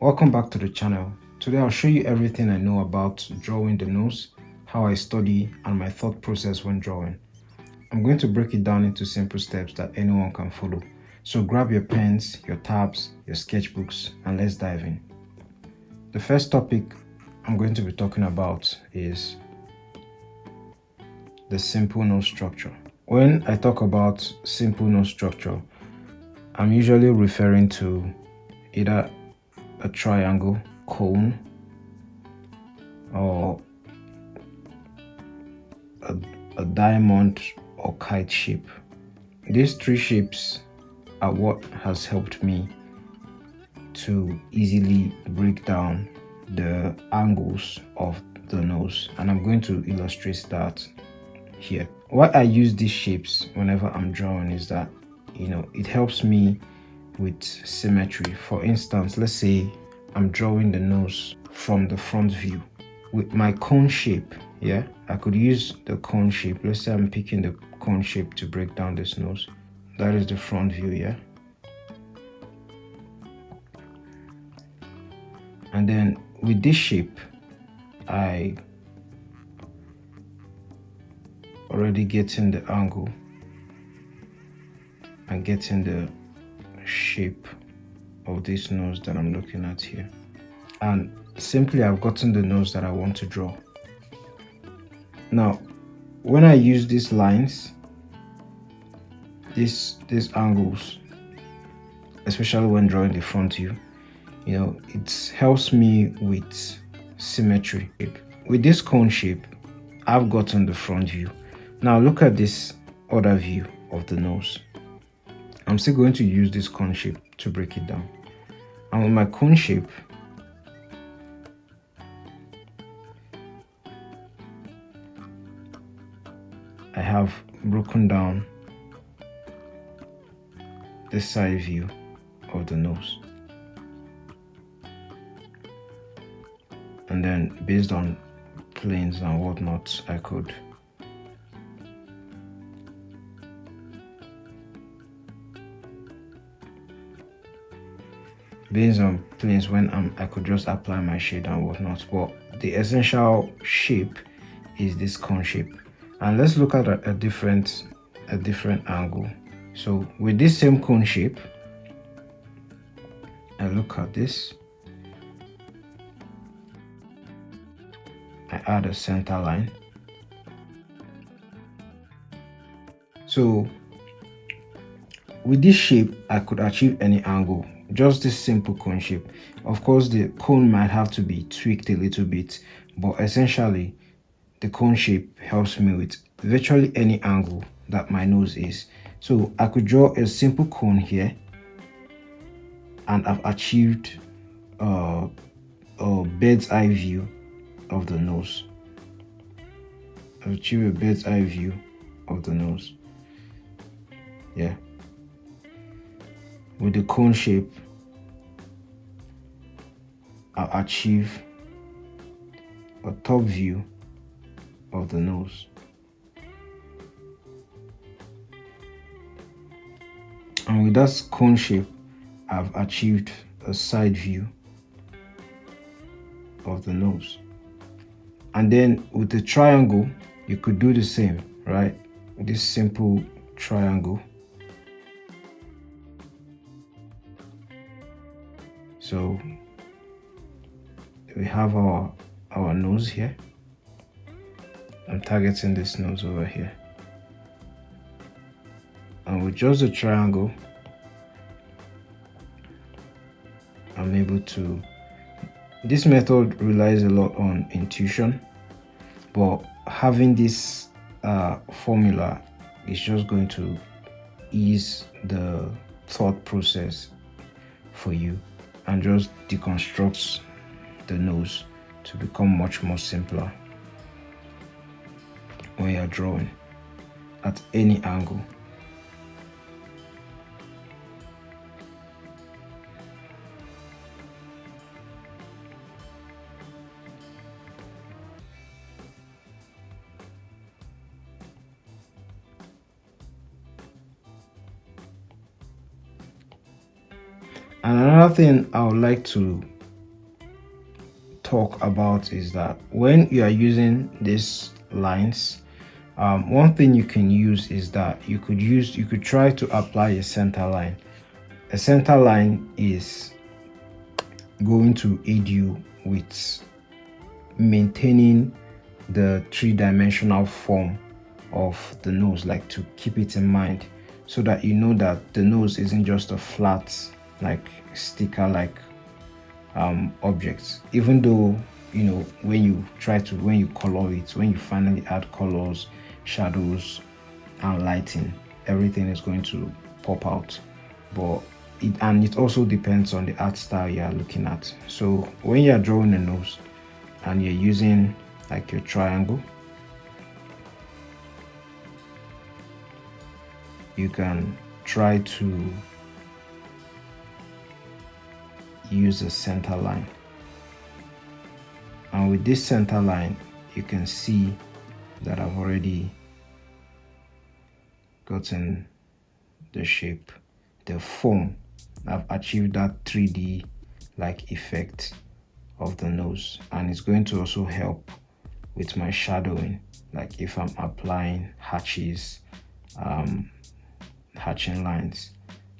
Welcome back to the channel. Today I'll show you everything I know about drawing the nose, how I study, and my thought process when drawing. I'm going to break it down into simple steps that anyone can follow. So grab your pens, your tabs, your sketchbooks, and let's dive in. The first topic I'm going to be talking about is the simple nose structure. When I talk about simple nose structure, I'm usually referring to either a triangle, cone, or a diamond or kite shape. These three shapes are what has helped me to easily break down the angles of the nose, and I'm going to illustrate that here. Why I use these shapes whenever I'm drawing is that it helps me with symmetry. For instance, let's say I'm drawing the nose from the front view with my cone shape. I could use the cone shape. Let's say I'm picking the cone shape to break down this nose. That is the front view. And then with this shape, I already getting the angle and getting the shape of this nose that I'm looking at here, and simply I've gotten the nose that I want to draw. Now when I use these lines, these angles, especially when drawing the front view, it helps me with symmetry. With this cone shape, I've gotten the front view. Now look at this other view of the nose. I'm still going to use this cone shape to break it down. And with my cone shape, I have broken down the side view of the nose. And then based on planes and whatnot, I could I could just apply my shade and whatnot. But the essential shape is this cone shape. And let's look at a different angle. So with this same cone shape, I look at this, I add a center line. So with this shape, I could achieve any angle, just this simple cone shape. Of course, the cone might have to be tweaked a little bit, but essentially the cone shape helps me with virtually any angle that my nose is. So I could draw a simple cone here, and I've achieved a bird's eye view of the nose. I've achieved a bird's eye view of the nose. With the cone shape, I'll achieve a top view of the nose. And with that cone shape, I've achieved a side view of the nose. And then with the triangle, you could do the same, right? This simple triangle. So we have our nose here. I'm targeting this nose over here. And with just a triangle, I'm able to... This method relies a lot on intuition, but having this formula is just going to ease the thought process for you and just deconstructs the nose to become much more simpler when you're drawing at any angle. And another thing I would like to talk about is that when you are using these lines, one thing you can use is that you could try to apply a center line. A center line is going to aid you with maintaining the three-dimensional form of the nose, like to keep it in mind, so that you know that the nose isn't just a flat, like sticker like object. Even though, you know, when you color it, when you finally add colors, shadows and lighting, everything is going to pop out. But it also depends on the art style you are looking at. So when you are drawing a nose and you're using like your triangle, you can try to use a center line, and with this center line you can see that I've already gotten the shape, the form. I've achieved that 3D like effect of the nose, and it's going to also help with my shadowing, like if I'm applying hatches, hatching lines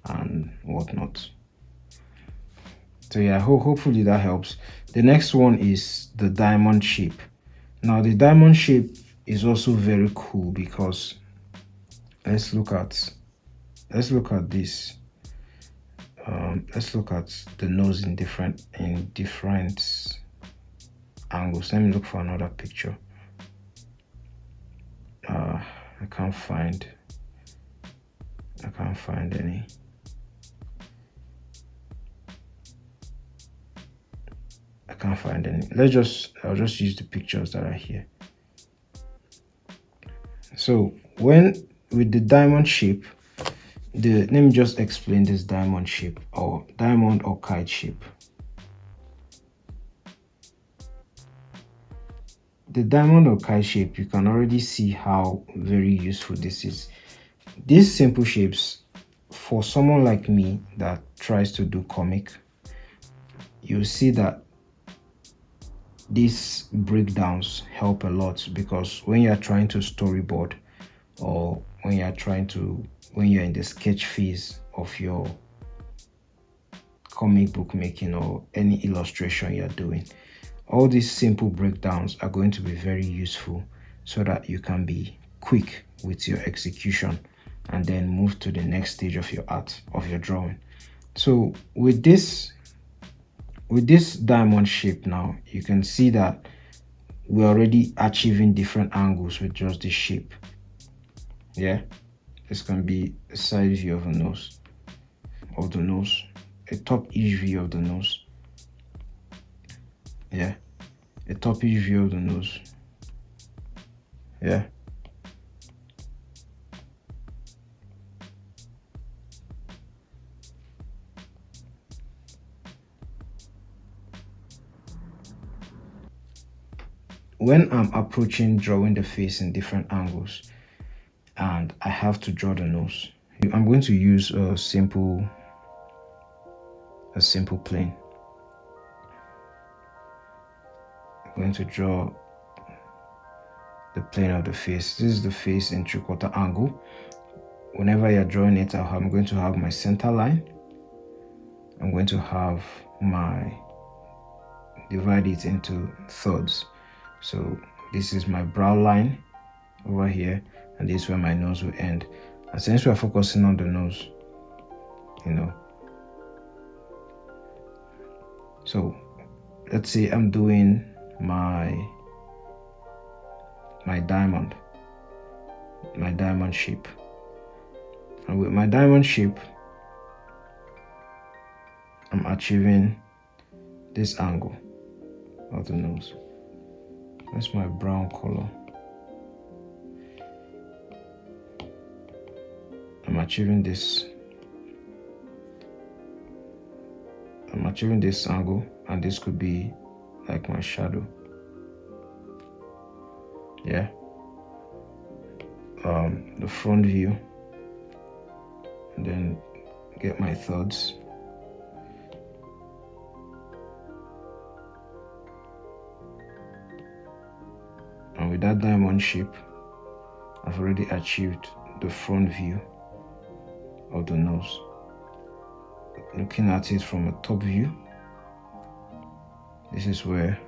and whatnot. So yeah, hopefully that helps. The next one is the diamond shape. Now the diamond shape is also very cool because let's look at this. Let's look at the nose in different angles. Let me look for another picture. I can't find any. I can't find any. I'll just use the pictures that are here. So with the diamond shape, let me just explain this diamond shape, or diamond or kite shape. The diamond or kite shape, you can already see how very useful this is. These simple shapes, for someone like me that tries to do comic, you'll see that these breakdowns help a lot, because when you're trying to storyboard, or when you're in the sketch phase of your comic book making or any illustration you're doing, all these simple breakdowns are going to be very useful, so that you can be quick with your execution and then move to the next stage of your art, of your drawing. So with this diamond shape, now you can see that we're already achieving different angles with just this shape. Yeah, this can be a side view of the nose, a top-ish view of the nose. Yeah, a top-ish view of the nose. Yeah, when I'm approaching drawing the face in different angles and I have to draw the nose, I'm going to use a simple plane. I'm going to draw the plane of the face. This is the face in 3/4 angle. Whenever you're drawing it, I'm going to have my center line. I'm going to have divide it into thirds. So this is my brow line over here, and this is where my nose will end. And since we're focusing on the nose, you know, so let's say I'm doing my diamond shape, and with my diamond shape I'm achieving this angle of the nose. That's my brown color. I'm achieving this angle, and this could be like my shadow. Yeah, the front view, and then get my thirds. And with that diamond shape, I've already achieved the front view of the nose. Looking at it from a top view, this is where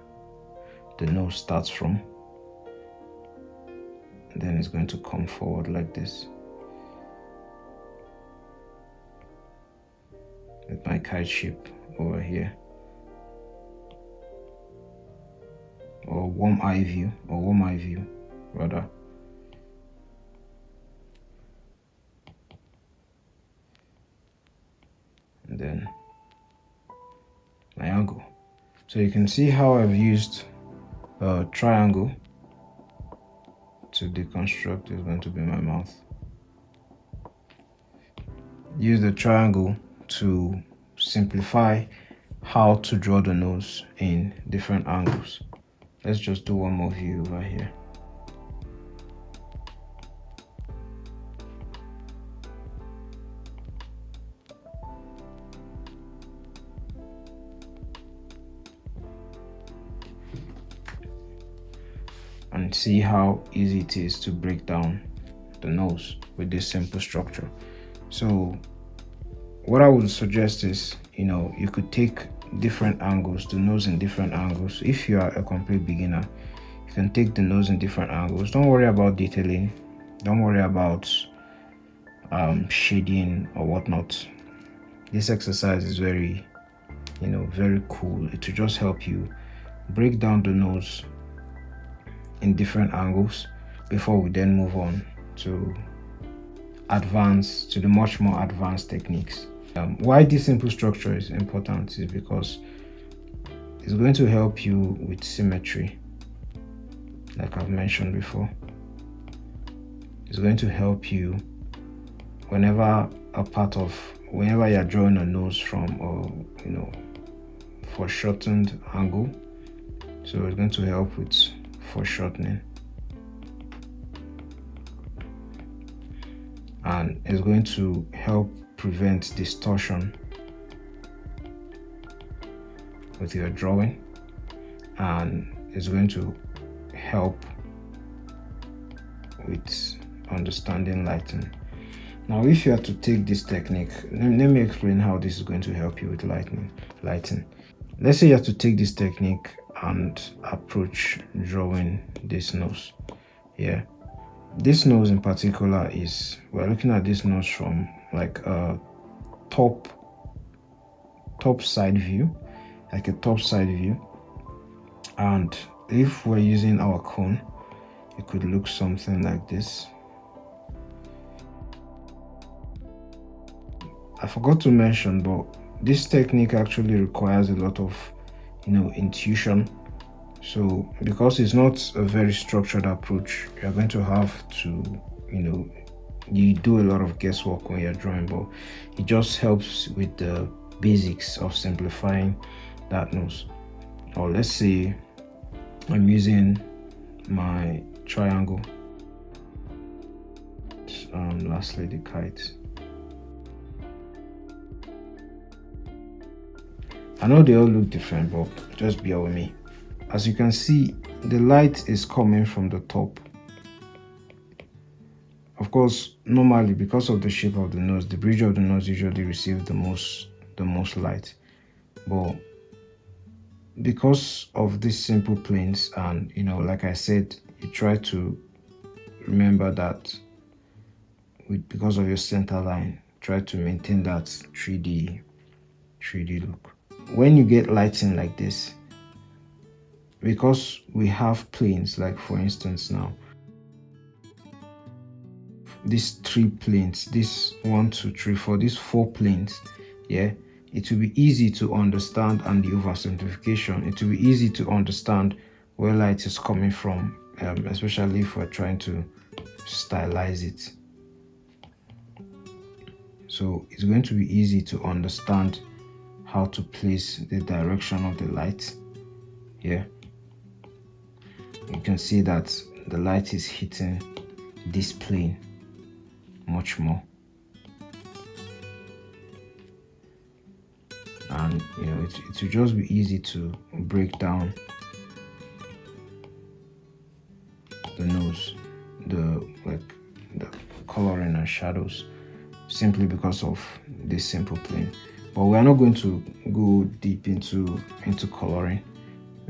the nose starts from. And then it's going to come forward like this. With my kite shape over here. Or warm eye view rather. And then my angle. So you can see how I've used a triangle to deconstruct is going to be my mouth. Use the triangle to simplify how to draw the nose in different angles. Let's just do one more view over here. And see how easy it is to break down the nose with this simple structure. So what I would suggest is, you could take different angles, the nose in different angles. If you are a complete beginner, you can take the nose in different angles. Don't worry about detailing. Don't worry about shading or whatnot. This exercise is very, very cool. It will just help you break down the nose in different angles before we then move on to the much more advanced techniques. Why this simple structure is important is because it's going to help you with symmetry, like I've mentioned before. It's going to help you whenever you're drawing a nose from a foreshortened angle. So it's going to help with foreshortening, and it's going to help prevent distortion with your drawing, and it's going to help with understanding lighting. Now, if you are to take this technique, let me explain how this is going to help you with lighting. Let's say you have to take this technique and approach drawing this nose. Yeah, this nose in particular is, we're looking at this nose from like a top side view, and if we're using our cone, it could look something like this. I forgot to mention, but this technique actually requires a lot of intuition. So because it's not a very structured approach, you're going to have to you do a lot of guesswork when you're drawing, but it just helps with the basics of simplifying that nose. Or let's say I'm using my triangle, lastly the kite. I know they all look different, but just bear with me. As you can see, the light is coming from the top. Of course, normally because of the shape of the nose, the bridge of the nose usually receives the most light. But because of these simple planes, and like I said, you try to remember that because of your center line, try to maintain that 3D look. When you get lighting like this, because we have planes, like for instance now, these 3 planes, this 1 2 3 4, these 4 planes, yeah, it will be easy to understand, and the oversimplification, it will be easy to understand where light is coming from, especially if we're trying to stylize it. So it's going to be easy to understand how to place the direction of the light. Yeah, you can see that the light is hitting this plane much more, and it will just be easy to break down the nose, the coloring and shadows, simply because of this simple plane. But we are not going to go deep into coloring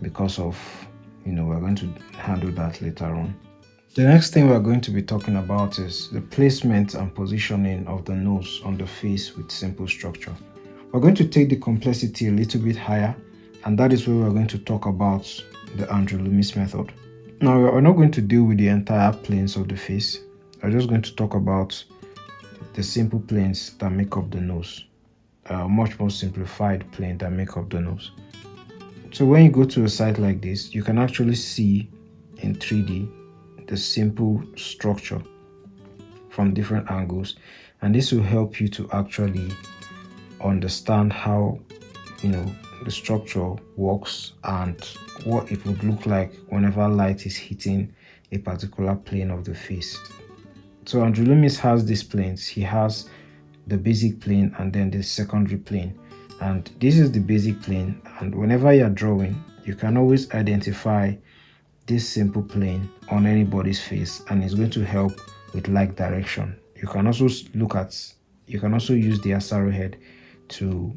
because of, we're going to handle that later on. The next thing we're going to be talking about is the placement and positioning of the nose on the face with simple structure. We're going to take the complexity a little bit higher, and that is where we're going to talk about the Andrew Loomis method. Now, we're not going to deal with the entire planes of the face. We're just going to talk about the simple planes that make up the nose, a much more simplified plane that make up the nose. So when you go to a site like this, you can actually see in 3D the simple structure from different angles, and this will help you to actually understand how the structure works and what it would look like whenever light is hitting a particular plane of the face. So Andrew Loomis has these planes. He has the basic plane and then the secondary plane, and this is the basic plane, and whenever you're drawing, you can always identify this simple plane on anybody's face, and it's going to help with light direction. You can also use the arrowhead to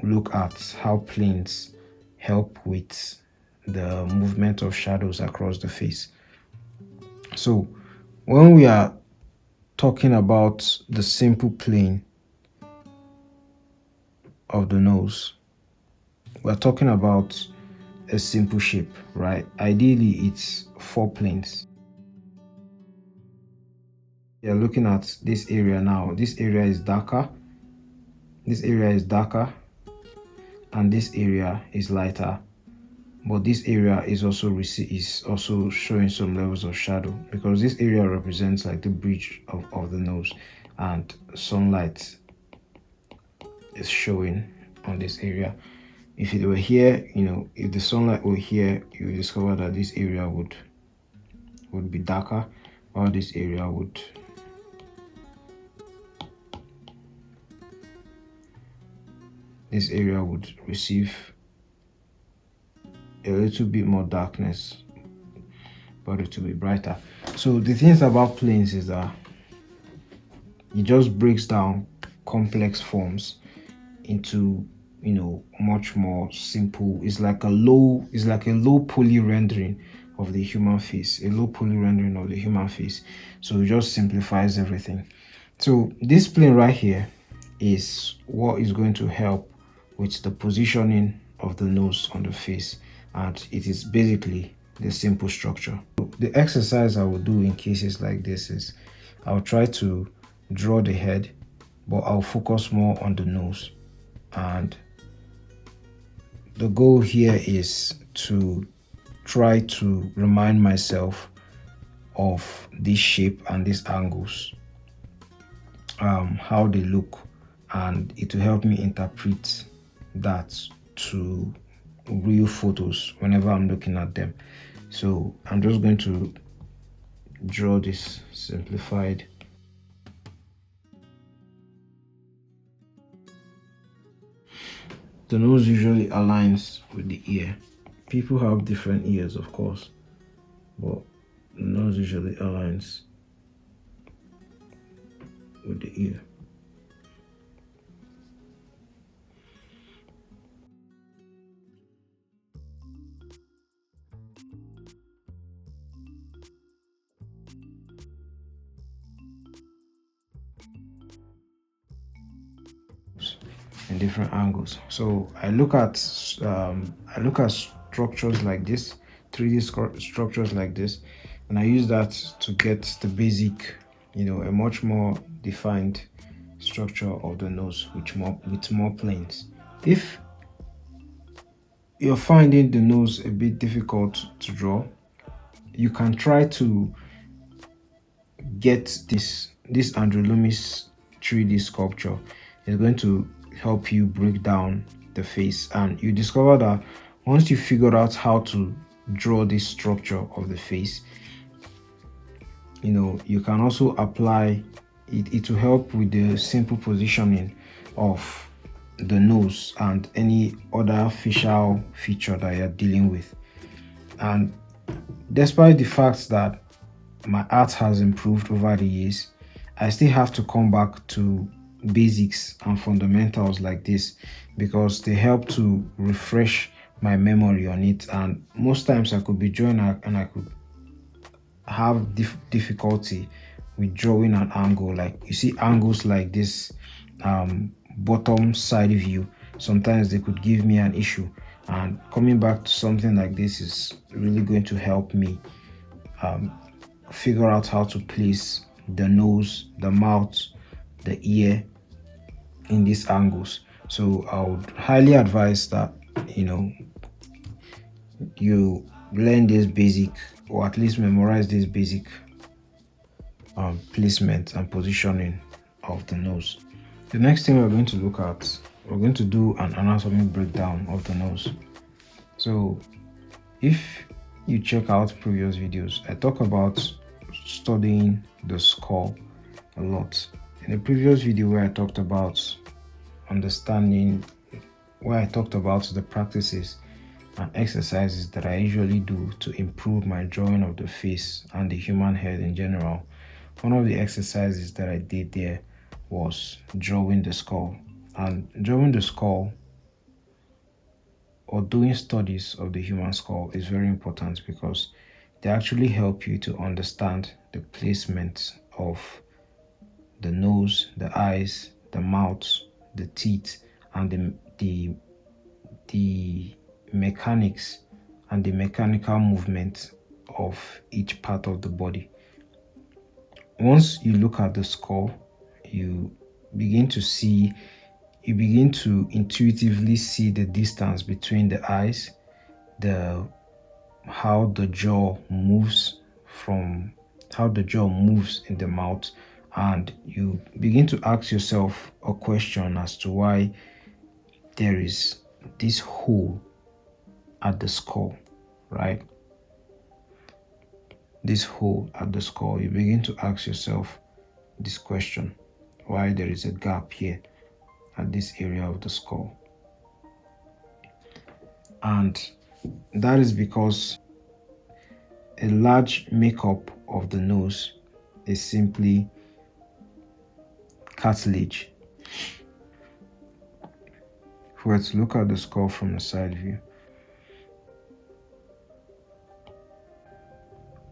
look at how planes help with the movement of shadows across the face. So when we are talking about the simple plane of the nose, we're talking about a simple shape, right? Ideally, it's 4 planes. You're looking at this area now. This area is darker. This area is darker, and this area is lighter. But this area is also showing some levels of shadow, because this area represents like the bridge of the nose, and sunlight is showing on this area. If it were here, if the sunlight were here, you would discover that this area would be darker, or this area would receive a little bit more darkness, but it will be brighter. So the things about planes is that it just breaks down complex forms into much more simple. It's like a low poly rendering of the human face, so it just simplifies everything. So this plane right here is what is going to help with the positioning of the nose on the face, and it is basically the simple structure. The exercise I will do in cases like this is I'll try to draw the head, but I'll focus more on the nose, and the goal here is to try to remind myself of this shape and these angles, how they look, and it will help me interpret that to real photos whenever I'm looking at them. So I'm just going to draw this simplified. The nose usually aligns with the ear. People have different ears, of course, but the nose usually aligns with the ear. In different angles. So I look at structures like this, 3D structures like this, and I use that to get the basic, a much more defined structure of the nose with more planes. If you're finding the nose a bit difficult to draw, you can try to get this Andrew Loomis 3D sculpture. It's going to help you break down the face, and you discover that once you figure out how to draw this structure of the face, you can also apply it. It will help with the simple positioning of the nose and any other facial feature that you're dealing with. And despite the fact that my art has improved over the years, I still have to come back to basics and fundamentals like this because they help to refresh my memory on it. And most times I could be drawing and I could have difficulty with drawing an angle. Like you see angles like this, bottom side view, sometimes they could give me an issue, and coming back to something like this is really going to help me figure out how to place the nose, the mouth, the ear in these angles. So I would highly advise that you learn this basic, or at least memorize this basic placement and positioning of the nose. The next thing we're going to look at, we're going to do an anatomy breakdown of the nose. So if you check out previous videos, I talk about studying the skull a lot. In the previous video where I talked about understanding, where I talked about the practices and exercises that I usually do to improve my drawing of the face and the human head in general, one of the exercises that I did there was drawing the skull. And drawing the skull, or doing studies of the human skull, is very important because they actually help you to understand the placement of the nose, the eyes, the mouth, the teeth, and the mechanics and the mechanical movement of each part of the body. Once you look at the skull, you begin to intuitively see the distance between the eyes, how the jaw moves in the mouth, and you begin to ask yourself a question as to why there is this hole at the skull, right? This hole at the skull, you begin to ask yourself this question: why there is a gap here at this area of the skull? And that is because a large makeup of the nose is simply cartilage. If we were to look at the skull from the side view,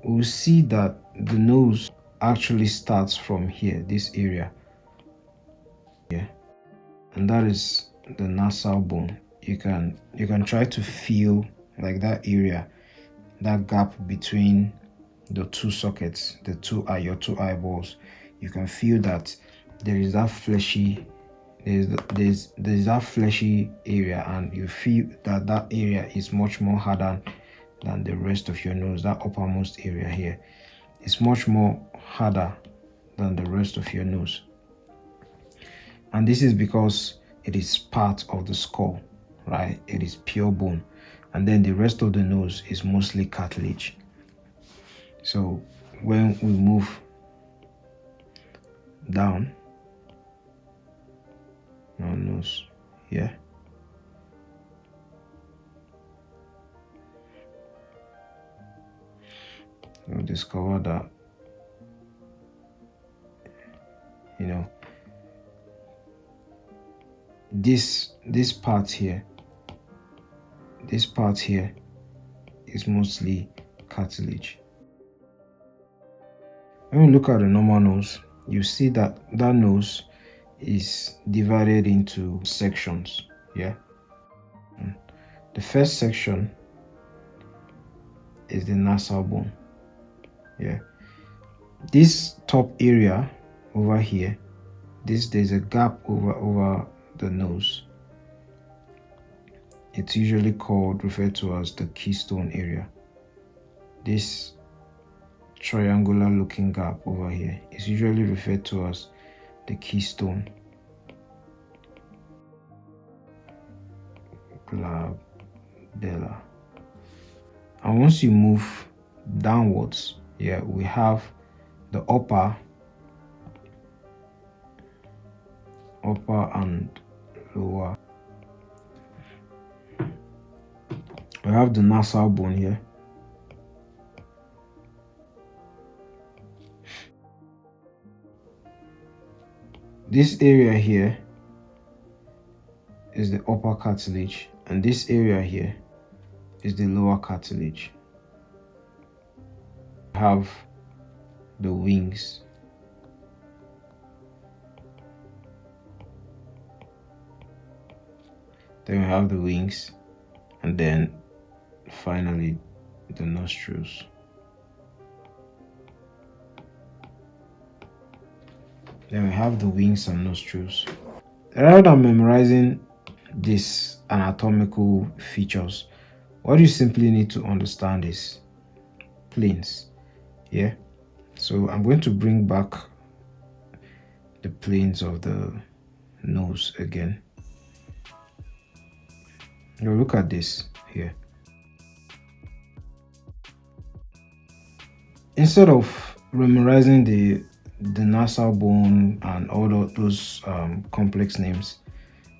we'll see that the nose actually starts from here, this area here, and that is the nasal bone. You can try to feel like that area, that gap between the two sockets, your two eyeballs. You can feel that there is that fleshy area, and you feel that that area is much more harder than the rest of your nose. That uppermost area here is much more harder than the rest of your nose, and this is because it is part of the skull, right? It is pure bone, and then the rest of the nose is mostly cartilage. So when we move down our nose here, we'll discover that this part here is mostly cartilage. When we look at the normal nose, you see that nose is divided into sections. The first section is the nasal bone. This top area over here, there's a gap over the nose. It's usually referred to as the keystone area. This triangular looking gap over here is usually referred to as the keystone glabella. And once you move downwards, we have the upper and lower. We have the nasal bone here, this area here is the upper cartilage, and this area here is the lower cartilage. Have the wings. Then we have the wings, and then finally the nostrils. Then we have the wings and nostrils. Rather than memorizing these anatomical features, what you simply need to understand is planes. Yeah, so I'm going to bring back the planes of the nose again. Now look at this here. Instead of memorizing the nasal bone and all of those complex names,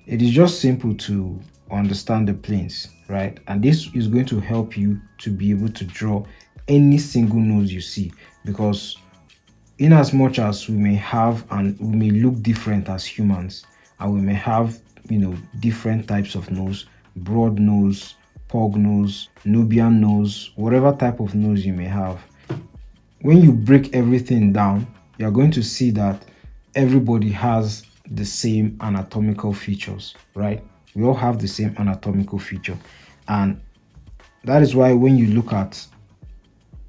it is just simple to understand the planes, right? And this is going to help you to be able to draw any single nose you see, because in as much as we may have and we may look different as humans, and we may have, you know, different types of nose, broad nose, pug nose, Nubian nose, whatever type of nose you may have, when you break everything down, you're going to see that everybody has the same anatomical features, right? We all have the same anatomical feature, and that is why when you look at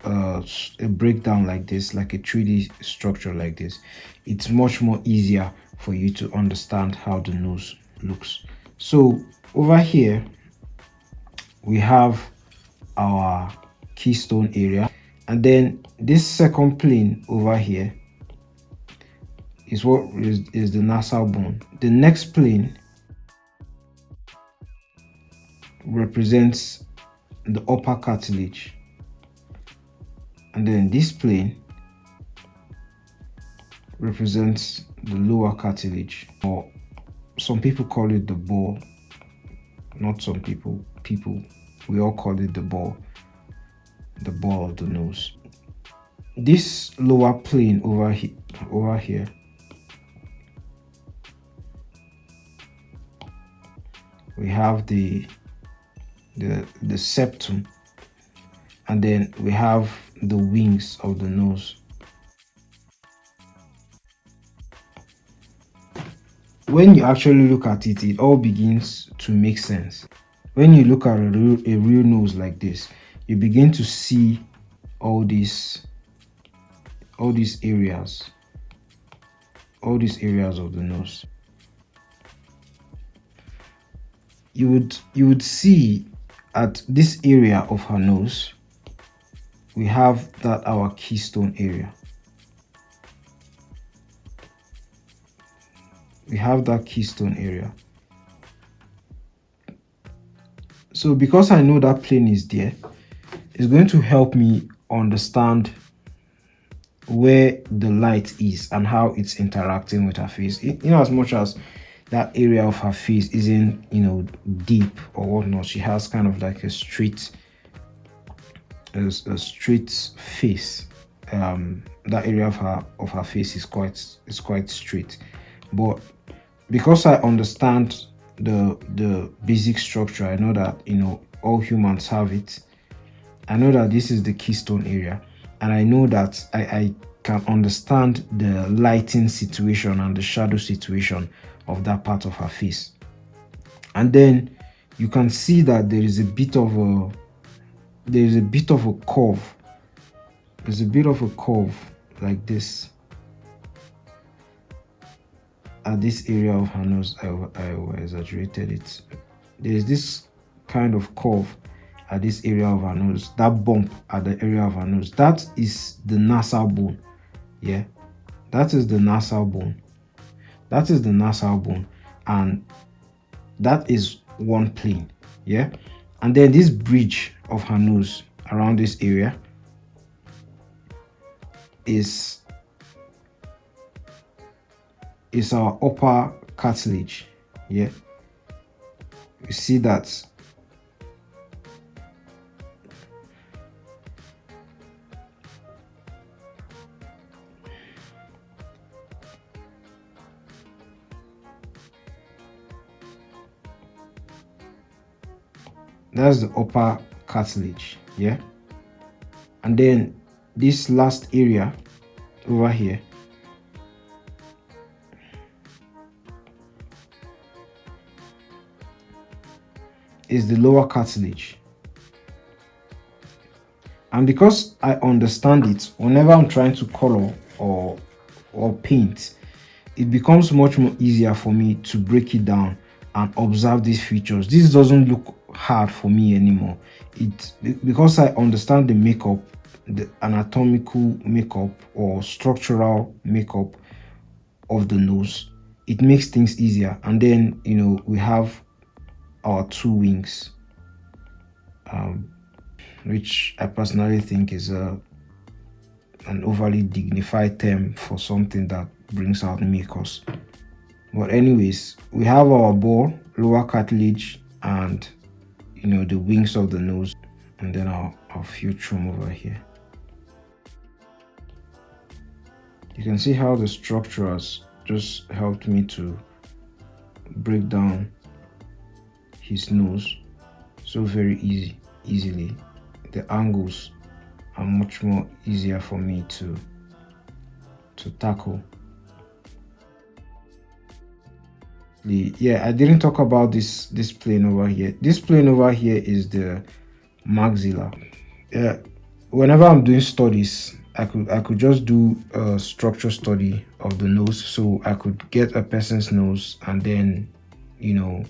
a breakdown like this, like a 3D structure like this, it's much more easier for you to understand how the nose looks. So over here we have our keystone area, and then this second plane over here is what is the nasal bone. The next plane represents the upper cartilage, and then this plane represents the lower cartilage, or some people call it the ball. Not some people, we all call it the ball of the nose. This lower plane over here we have the septum, and then we have the wings of the nose. When you actually look at it, it all begins to make sense. When you look at a real nose like this, you begin to see all these areas of the nose. You would see at this area of her nose, we have that our keystone area. We have that keystone area. So because I know that plane is there, it's going to help me understand where the light is and how it's interacting with her face. In as much as that area of her face isn't, you know, deep or whatnot, she has kind of like a straight face. That area of her face is quite straight, but because I understand the basic structure, I know that, you know, all humans have it. I know that this is the keystone area, and I know that I can understand the lighting situation and the shadow situation of that part of her face. And then you can see that there is a bit of a curve. There's a bit of a curve like this at this area of her nose. I exaggerated it. There's this kind of curve at this area of her nose, that bump at the area of her nose. That is the nasal bone. Yeah, that is the nasal bone. That is the nasal bone, and that is one plane. Yeah, and then this bridge of her nose around this area is our upper cartilage. Yeah, you see that. That's the upper cartilage, yeah. And then this last area over here is the lower cartilage. And because I understand it, whenever I'm trying to color or paint, it becomes much more easier for me to break it down and observe these features. This doesn't look hard for me anymore. Because I understand the makeup, the anatomical makeup or structural makeup of the nose, it makes things easier. And then, you know, we have our two wings, which I personally think is an overly dignified term for something that brings out mucus. But anyways, we have our ball, lower cartilage, and you know, the wings of the nose, and then our philtrum over here. You can see how the structure has just helped me to break down his nose so very easily. The angles are much more easier for me to tackle. Yeah, I didn't talk about this plane over here. This plane over here is the maxilla. Yeah, whenever I'm doing studies, I could just do a structure study of the nose, so I could get a person's nose and then, you know,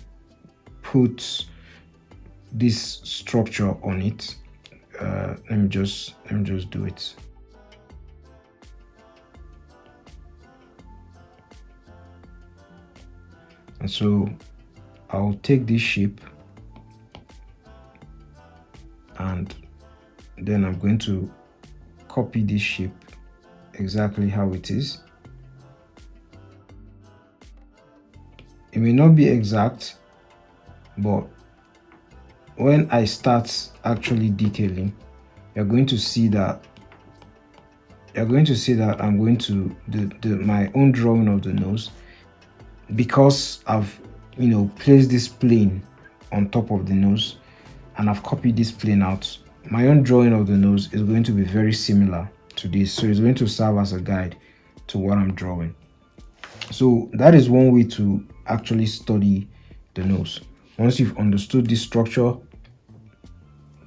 put this structure on it. Let me just do it. And so I'll take this shape and then I'm going to copy this shape exactly how it is. It may not be exact, but when I start actually detailing, you're going to see that I'm going to my own drawing of the nose, because I've, you know, placed this plane on top of the nose and I've copied this plane out. My own drawing of the nose is going to be very similar to this, so it's going to serve as a guide to what I'm drawing. So that is one way to actually study the nose. Once you've understood this structure,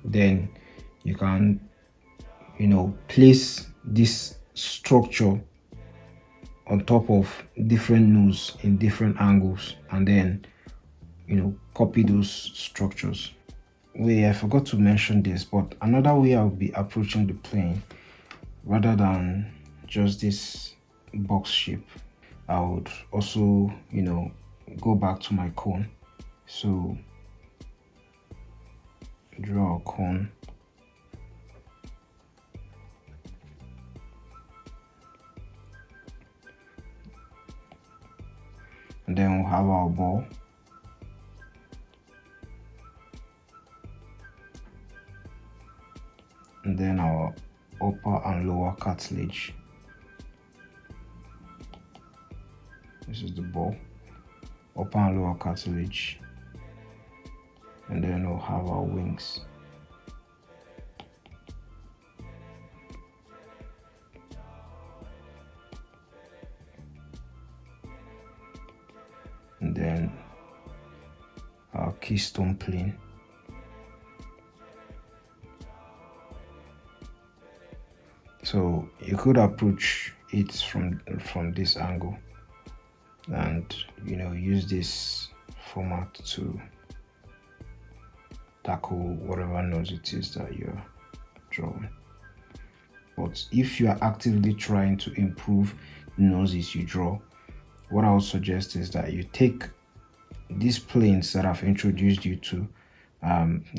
then you can, you know, place this structure on top of different nose in different angles and then, you know, copy those structures. Wait, I forgot to mention this, but another way I'll be approaching the plane, rather than just this box shape, I would also, you know, go back to my cone. So draw a cone. And then we'll have our ball. And then our upper and lower cartilage. This is the ball, upper and lower cartilage. And then we'll have our wings. And then our keystone plane. So you could approach it from this angle and, you know, use this format to tackle whatever nose it is that you're drawing. But if you are actively trying to improve the noses you draw, what I would suggest is that you take these planes that I've introduced you to,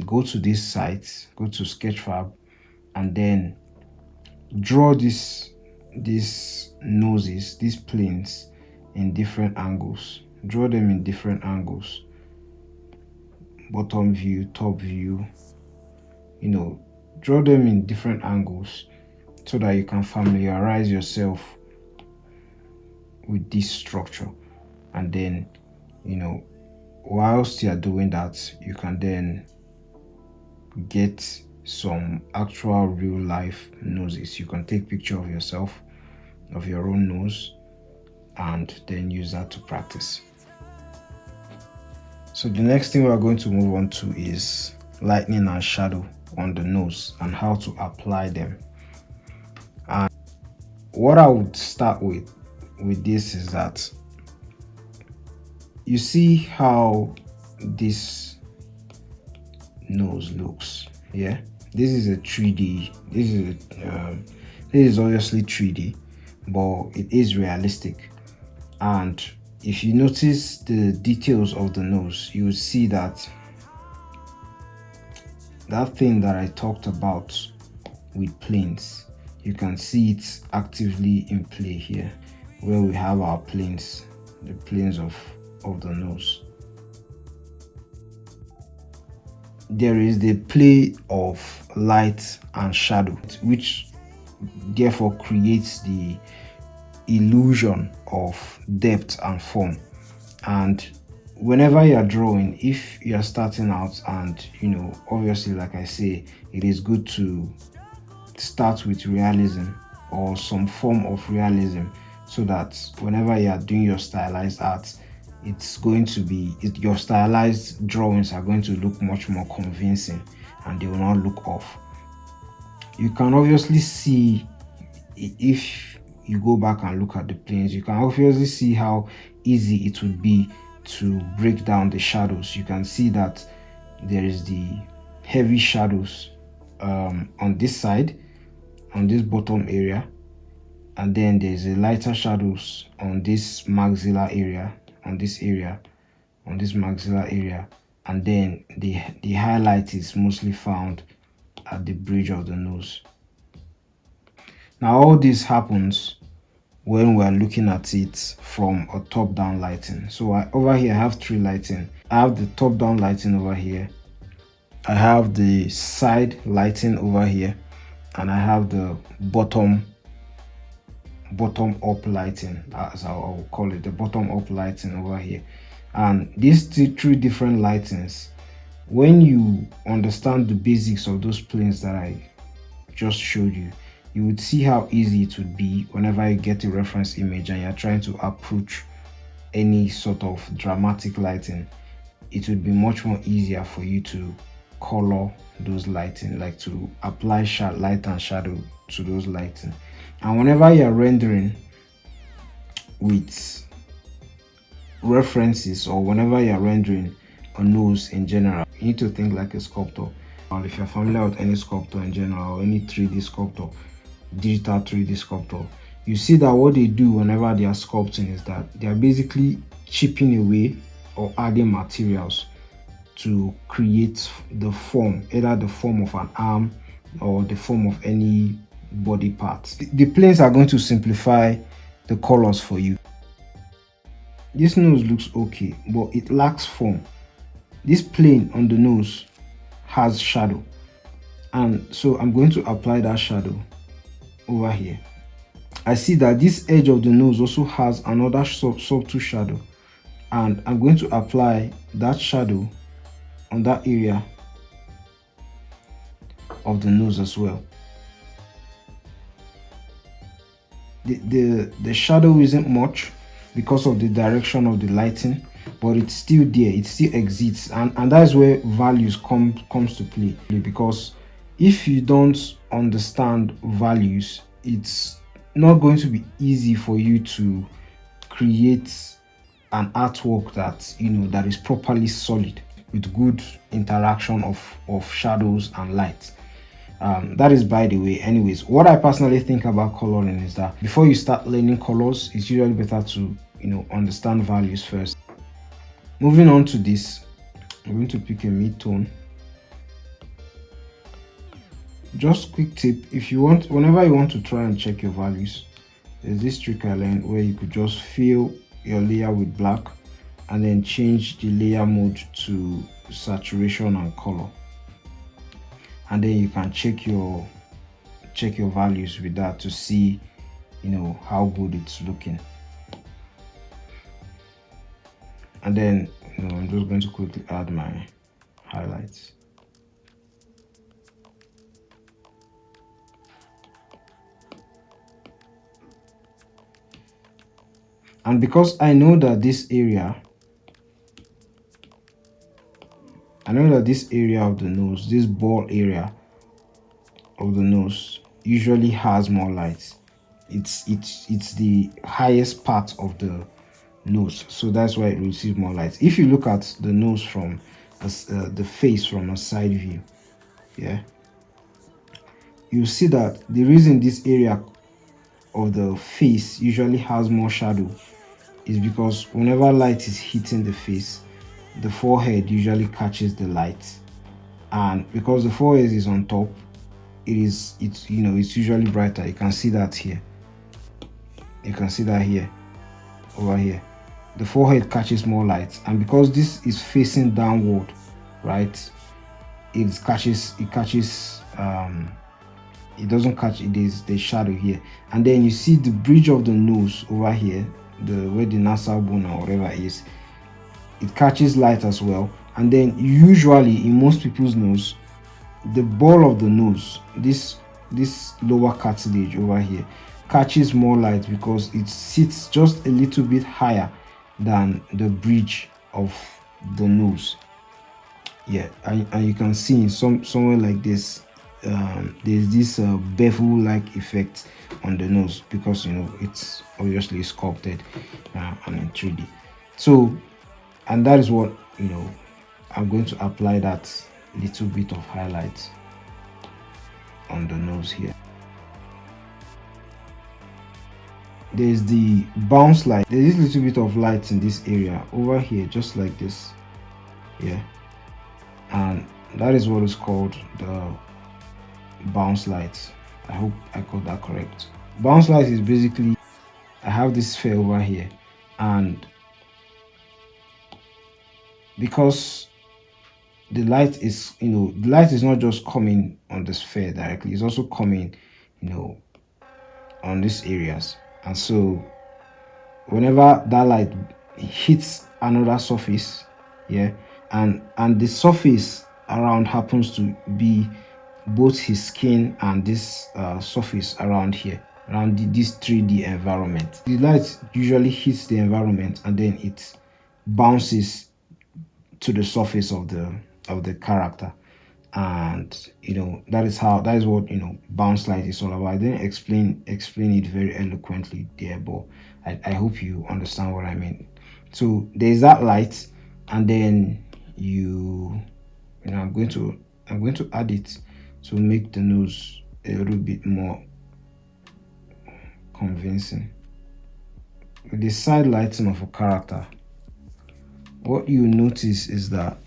go to these sites, go to Sketchfab, and then draw these noses, these planes, in different angles. Draw them in different angles, bottom view, top view, you know, draw them in different angles so that you can familiarize yourself with this structure. And then, you know, whilst you're doing that, you can then get some actual real life noses. You can take picture of yourself, of your own nose, and then use that to practice. So the next thing we are going to move on to is lightning and shadow on the nose and how to apply them. And what I would start with this is that you see how this nose looks. Yeah, this is a 3D. This is obviously 3D, but it is realistic. And if you notice the details of the nose, you will see that thing that I talked about with planes, you can see it actively in play here, where we have our planes, the planes of the nose. There is the play of light and shadow, which therefore creates the illusion of depth and form. And whenever you are drawing, if you are starting out, and obviously, like I say, it is good to start with realism or some form of realism, so that whenever you are doing your stylized art, it's going to be your stylized drawings are going to look much more convincing and they will not look off. You can obviously see, if you go back and look at the planes, you can obviously see how easy it would be to break down the shadows. You can see that there is the heavy shadows on this side, on this bottom area, and then there's a lighter shadows on this maxilla area, on this maxilla area, and then the highlight is mostly found at the bridge of the nose. Now all this happens when we are looking at it from a top-down lighting. So over here I have 3 lighting. I have the top-down lighting over here, I have the side lighting over here, and I have the bottom up lighting, as I will call it, the bottom up lighting over here. And these 3 different lightings, when you understand the basics of those planes that I just showed you, you would see how easy it would be whenever you get a reference image and you're trying to approach any sort of dramatic lighting. It would be much more easier for you to color those lighting, like to apply light and shadow to those lighting. And whenever you're rendering with references, or whenever you're rendering a nose in general, you need to think like a sculptor. And if you're familiar with any sculptor in general, or any 3D sculptor, digital 3D sculptor, you see that what they do whenever they are sculpting is that they are basically chipping away or adding materials to create the form, either the form of an arm or the form of any body part. The planes are going to simplify the colors for you. This nose looks okay, but it lacks form. This plane on the nose has shadow, and so I'm going to apply that shadow over here. I see that this edge of the nose also has another subtle shadow, and I'm going to apply that shadow on that area of the nose as well. The shadow isn't much because of the direction of the lighting, but it's still there, it still exists, and that's where values comes to play. Because if you don't understand values, it's not going to be easy for you to create an artwork that that is properly solid, with good interaction of shadows and light. That is by the way. Anyways, what I personally think about coloring is that before you start learning colors, it's usually better to understand values first. Moving on to this, I'm going to pick a mid-tone. Just quick tip, if you want, whenever you want to try and check your values, there's this trick I learned where you could just fill your layer with black and then change the layer mode to saturation and color, and then you can check your values with that to see how good it's looking. And then I'm just going to quickly add my highlights. And because I know that this area of the nose, this ball area of the nose, usually has more light. It's the highest part of the nose, so that's why it receives more light. If you look at the nose from the face from a side view, yeah, you see that the reason this area of the face usually has more shadow is because whenever light is hitting the face, the forehead usually catches the light, and because the forehead is on top, it's usually brighter. You can see that here. You can see that here, over here. The forehead catches more light, and because this is facing downward, right, it doesn't catch it. Is the shadow here, and then you see the bridge of the nose over here, where the nasal bone or whatever is, it catches light as well. And then usually in most people's nose, the ball of the nose, this lower cartilage over here, catches more light because it sits just a little bit higher than the bridge of the nose. Yeah, and you can see in somewhere like this, there's this bevel like effect on the nose because it's obviously sculpted and in 3D. So, and that is what I'm going to apply that little bit of highlight on the nose here. There's the bounce light. There's this little bit of light in this area over here, just like this. Yeah, and that is what is called the bounce light. I hope I got that correct. Bounce light is basically, I have this sphere over here, and because the light is not just coming on the sphere directly, it's also coming on these areas. And so whenever that light hits another surface, yeah, and the surface around happens to be both his skin and this surface around here, around this 3D environment, the light usually hits the environment and then it bounces to the surface of the character. And that is what bounce light is all about. I didn't explain it very eloquently there, but I hope you understand what I mean. So there's that light, and then I'm going to add it to make the nose a little bit more convincing. With the side lighting of a character, what you notice is that,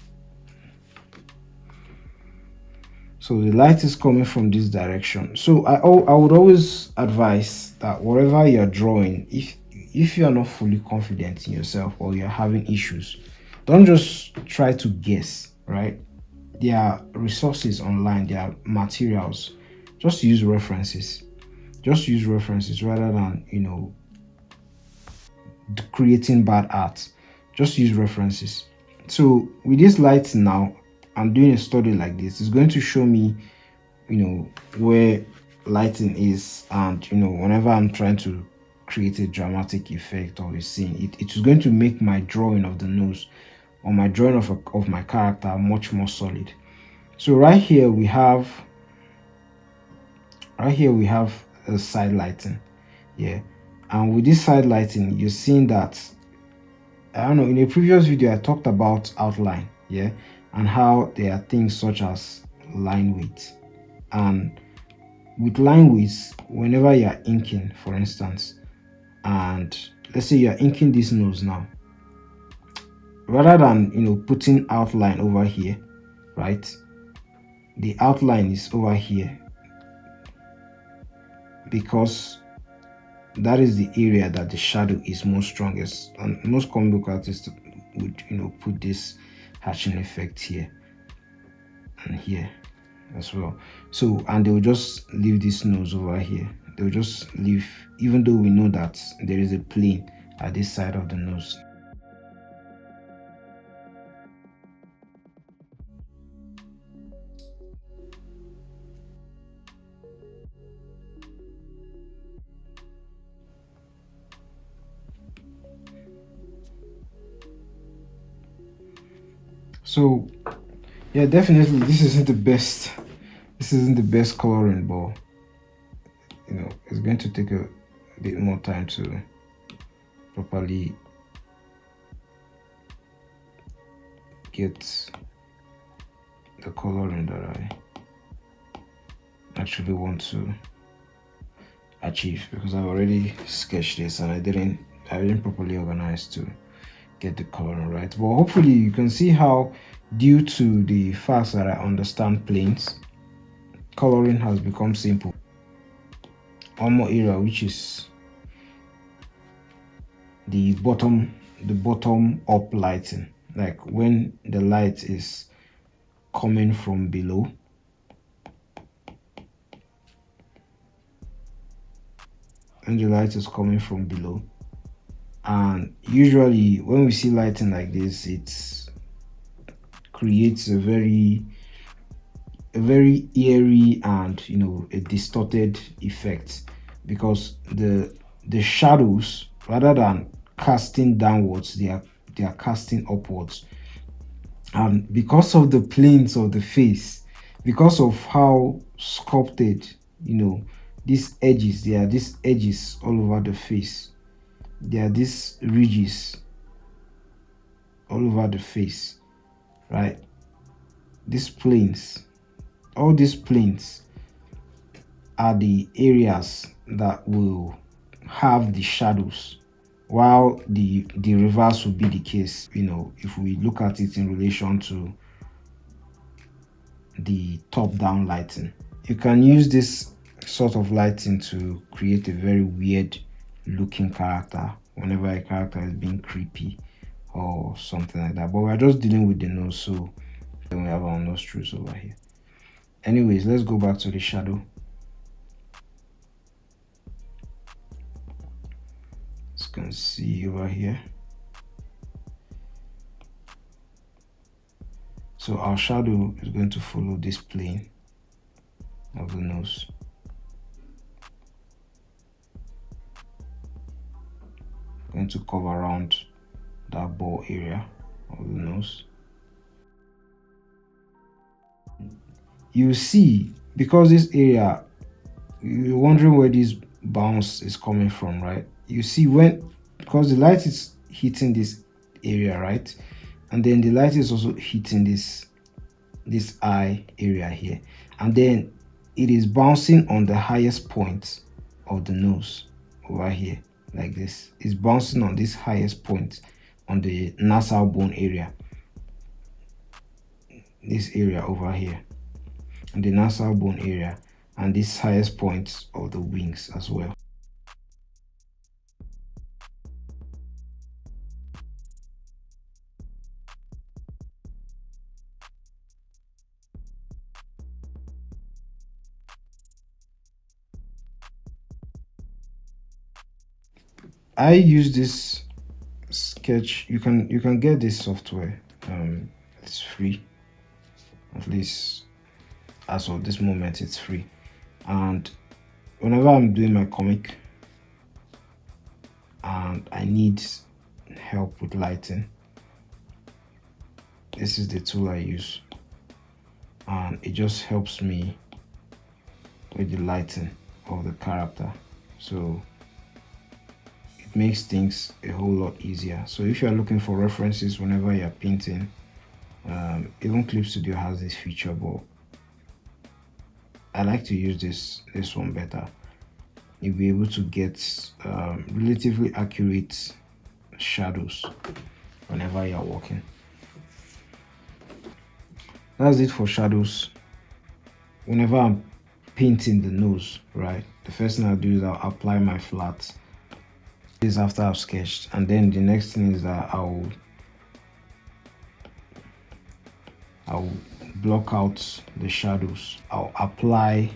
so the light is coming from this direction. So I would always advise that whatever you're drawing, if you are not fully confident in yourself or you're having issues, don't just try to guess, right? There are resources online, there are materials. Just use references. Just use references rather than creating bad art. Just use references. So with this light now, I'm doing a study like this. It's going to show me where lighting is, and whenever I'm trying to create a dramatic effect or a scene, it is going to make my drawing of the nose or my drawing of my character much more solid. So right here we have a side lighting, yeah, and with this side lighting, you're seeing that, I don't know, in a previous video I talked about outline, yeah, and how there are things such as line weight. And with line weights, whenever you're inking, for instance, and let's say you're inking this nose now, rather than putting outline over here, right, the outline is over here because that is the area that the shadow is most strongest, and most comic book artists would put this hatching effect here and here as well. So, and they will just leave this nose over here. They'll just leave, even though we know that there is a plane at this side of the nose. So yeah, definitely this isn't the best. This isn't the best coloring, but it's going to take a bit more time to properly get the coloring that I actually want to achieve, because I've already sketched this and I didn't properly organize to get the coloring right. But hopefully you can see how, due to the fact that I understand planes, coloring has become simple. One more area, which is the bottom up lighting, like when the light is coming from below. And the light is coming from below, and usually when we see lighting like this, it creates a very eerie and a distorted effect, because the shadows, rather than casting downwards, they are casting upwards. And because of the planes of the face, because of how sculpted, these edges, there are these edges all over the face, there are these ridges all over the face, right? These planes, all these planes are the areas that will have the shadows, while the reverse will be the case, if we look at it in relation to the top-down lighting. You can use this sort of lighting to create a very weird looking character whenever a character is being creepy or something like that. But we're just dealing with the nose, so then we have our nostrils over here. Anyways, let's go back to the shadow. As you can see over here, so our shadow is going to follow this plane of the nose. Going to cover around that ball area of the nose. You see, because this area, you're wondering where this bounce is coming from, right? You see, because the light is hitting this area, right? And then the light is also hitting this eye area here, and then it is bouncing on the highest point of the nose over here, like this. It's bouncing on this highest point on the nasal bone area, this area over here, and the nasal bone area, and this highest point of the wings as well. I use this sketch. You can get this software. It's free, at least as of this moment it's free. And whenever I'm doing my comic and I need help with lighting, this is the tool I use, and it just helps me with the lighting of the character, so it makes things a whole lot easier. So if you're looking for references whenever you're painting, even Clip Studio has this feature, but I like to use this one better. You'll be able to get relatively accurate shadows whenever you're working. That's it for shadows. Whenever I'm painting the nose, right, the first thing I'll do is I'll apply my flat. This is after I've sketched, and then the next thing is that I'll block out the shadows. I'll apply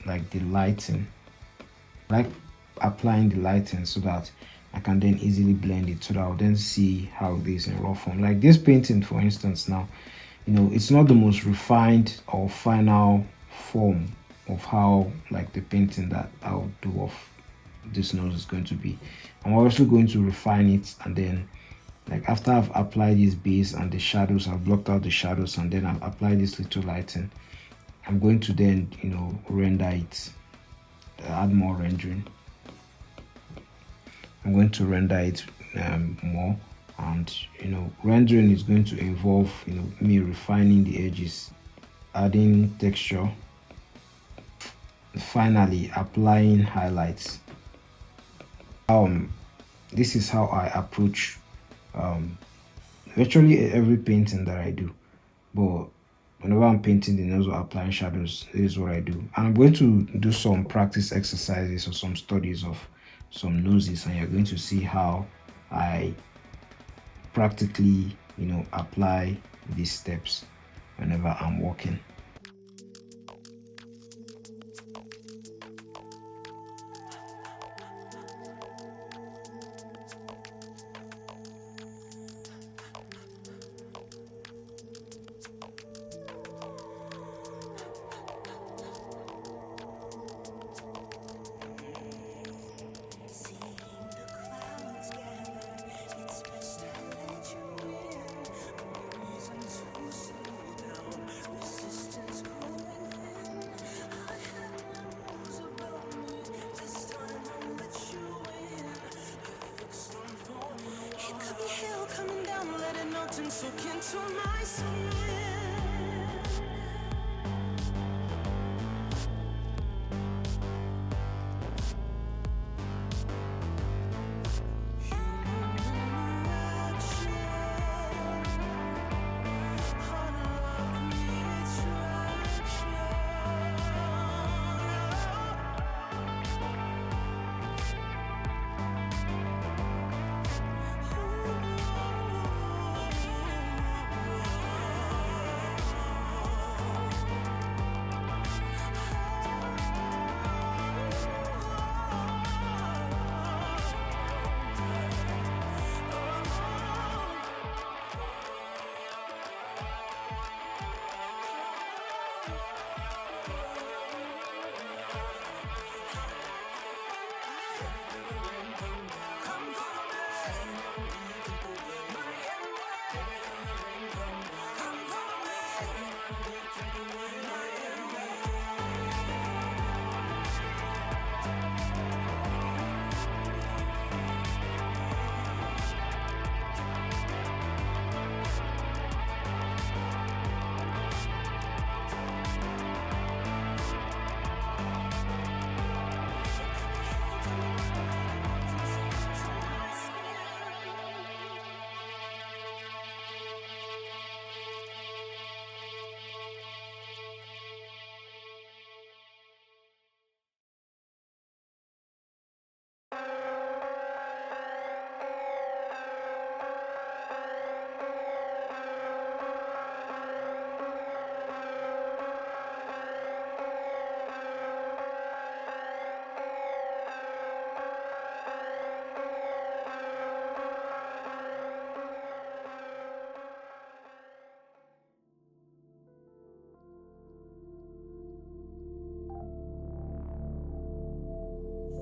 like the lighting, like applying the lighting, so that I can then easily blend it, so that I'll then see how it is in raw form. Like this painting, for instance, now, it's not the most refined or final form of how like the painting that I'll do of this nose is going to be. I'm obviously going to refine it and then Like after I've applied this base and the shadows, I've blocked out the shadows, and then I've applied this little lighting, I'm going to then, render it, add more rendering. I'm going to render it more, and rendering is going to involve me refining the edges, adding texture, finally applying highlights. This is how I approach virtually every painting that I do, but whenever I'm painting the nose or applying shadows, this is what I do. And I'm going to do some practice exercises or some studies of some noses, and you're going to see how I practically apply these steps whenever I'm working. Soak into my skin.